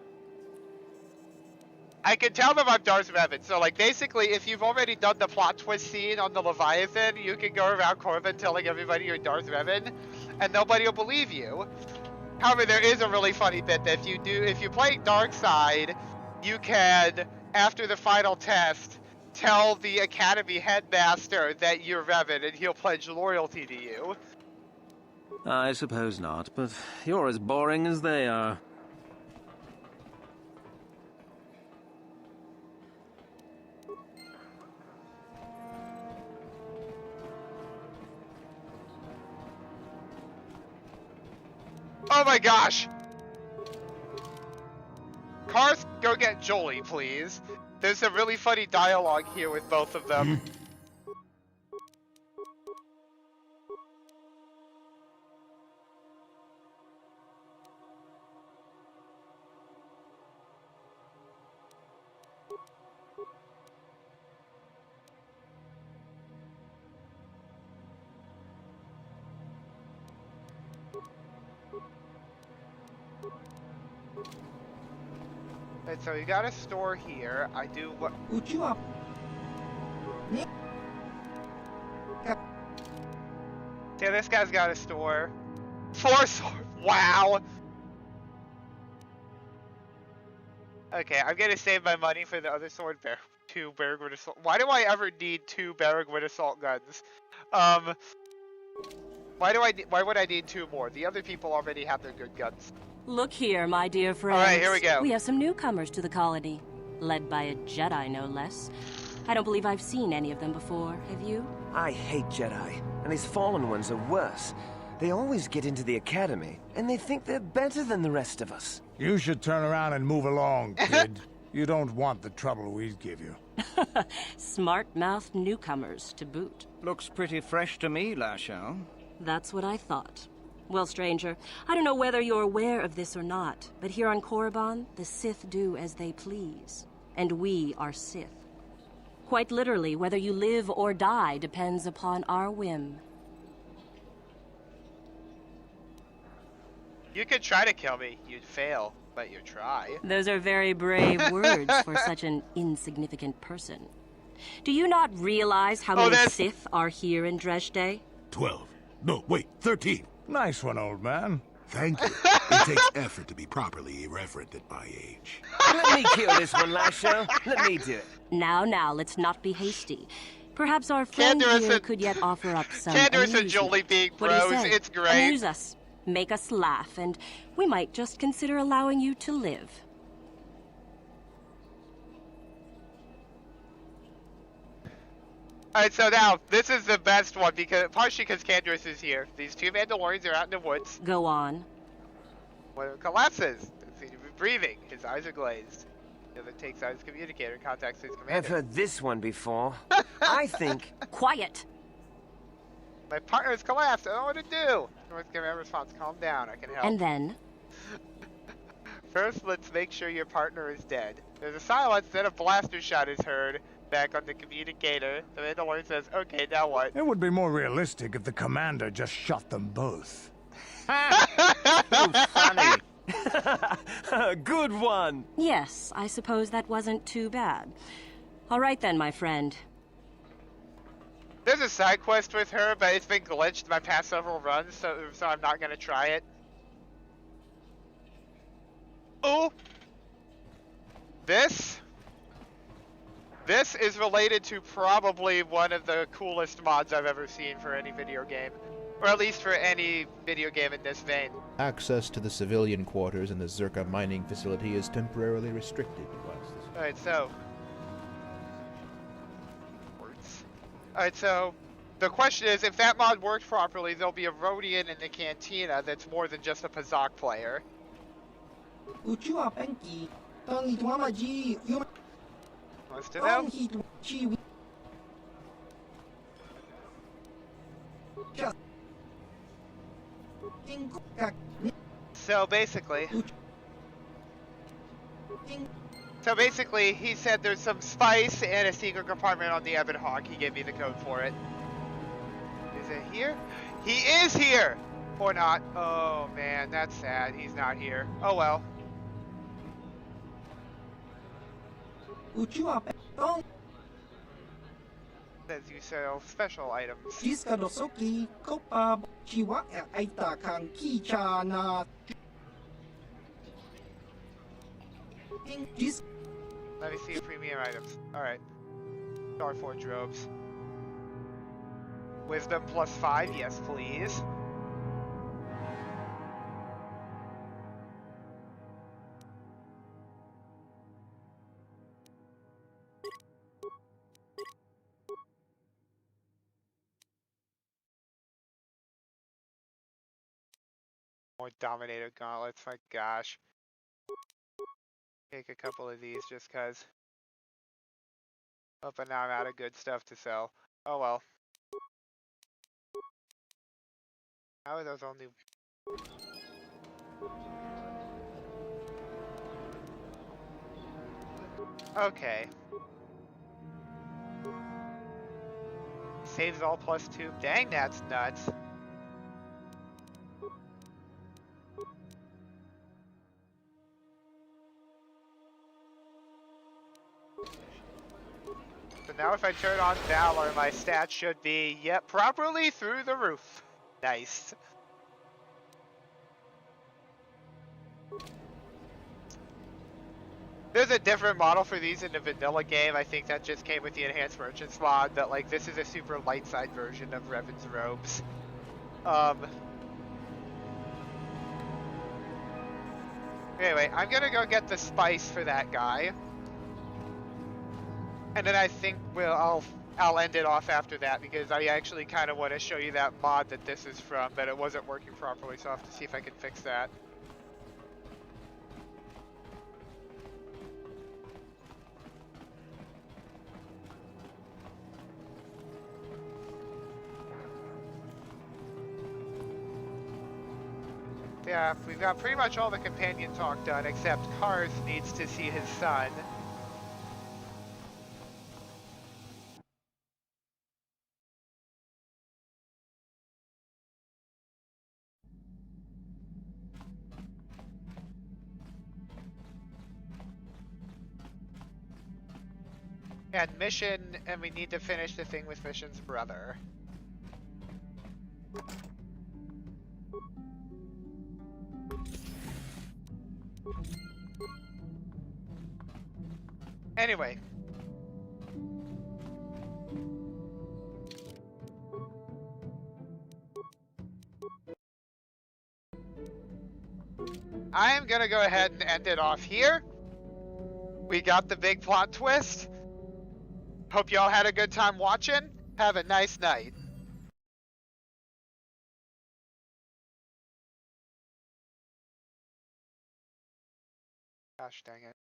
S1: I can tell them I'm Darth Revan. So, like, basically, if you've already done the plot twist scene on the Leviathan, you can go around Corbin telling everybody you're Darth Revan, and nobody will believe you. However, there is a really funny bit that if you play Dark Side, you can, after the final test, tell the Academy headmaster that you're Revan, and he'll pledge loyalty to you.
S4: I suppose not, but you're as boring as they are.
S1: Oh my gosh! Karth, go get Jolie, please. There's some really funny dialogue here with both of them. Right, so we got a store here. I do what? Yeah, this guy's got a store. 4 swords. Wow. Okay, I'm gonna save my money for the other sword. 2 Barracuda assault. Why do I ever need 2 Barracuda assault guns? Why would I need 2 more? The other people already have their good guns.
S16: Look here, my dear friends.
S1: All right, here we go.
S16: We have some newcomers to the colony, led by a Jedi, no less. I don't believe I've seen any of them before. Have you?
S17: I hate Jedi, and these fallen ones are worse. They always get into the academy, and they think they're better than the rest of us.
S12: You should turn around and move along, kid. You don't want the trouble we'd give you.
S16: Smart-mouthed newcomers, to boot.
S10: Looks pretty fresh to me, Lashao.
S16: That's what I thought. Well, stranger, I don't know whether you're aware of this or not, but here on Korriban, the Sith do as they please. And we are Sith. Quite literally, whether you live or die depends upon our whim.
S1: You could try to kill me. You'd fail, but you try.
S16: Those are very brave words for such an insignificant person. Do you not realize how many Sith are here in Dresde?
S2: 12. No, wait, 13.
S12: Nice one, old man.
S2: Thank you. It takes effort to be properly irreverent at my age.
S17: Let me kill this one, Lasho. Let me do it.
S16: Now, let's not be hasty. Perhaps our friend here could yet offer up some
S1: Canderous and Jolie being bros, it's great.
S16: Amuse us, make us laugh, and we might just consider allowing you to live.
S1: Alright, so now, this is the best one, partially because Canderous is here. These 2 Mandalorians are out in the woods.
S16: Go on.
S1: One of them collapses. Doesn't seem to be breathing. His eyes are glazed. The other takes out his communicator and contacts his commander.
S17: I've heard this one before. I think...
S16: Quiet!
S1: My partner has collapsed. I don't know what to do. North Command response, calm down. I can help.
S16: And then?
S1: First, let's make sure your partner is dead. There's a silence, then a blaster shot is heard. Back on the communicator. The Mandalorian says, okay, now what?
S12: It would be more realistic if the commander just shot them both.
S17: Funny. Good one.
S16: Yes, I suppose that wasn't too bad. All right then, my friend.
S1: There's a side quest with her, but it's been glitched my past several runs, so I'm not gonna try it. Oh! This is related to probably one of the coolest mods I've ever seen for any video game. Or at least for any video game in this vein.
S18: Access to the civilian quarters in the Zerka mining facility is temporarily restricted.
S1: Alright, so... Alright, so... The question is, if that mod worked properly, there'll be a Rodian in the cantina that's more than just a Pazak player. Let's do that. So basically, he said there's some spice and a secret compartment on the Ebon Hawk. He gave me the code for it. Is it here? He is here! Or not. Oh man, that's sad. He's not here. Oh well. Says you sell special items. Let me see premium items. Alright. Star Forge robes. Wisdom +5, yes please. More Dominator gauntlets, my gosh. Take a couple of these just cause. Oh, but now I'm out of good stuff to sell. Oh well. How are those only... Okay. Saves all +2. Dang, that's nuts. So now if I turn on Valor, my stats should be, yep, properly through the roof. Nice. There's a different model for these in the vanilla game. I think that just came with the Enhanced Merchants mod, but like this is a super light side version of Revan's robes. Anyway, I'm gonna go get the spice for that guy. And then I think I'll end it off after that because I actually kind of want to show you that mod that this is from, but it wasn't working properly, so I'll have to see if I can fix that. Yeah, we've got pretty much all the companion talk done, except Karth needs to see his son. And mission, and we need to finish the thing with Mission's brother. Anyway. I am gonna go ahead and end it off here. We got the big plot twist. Hope y'all had a good time watching. Have a nice night. Gosh dang it.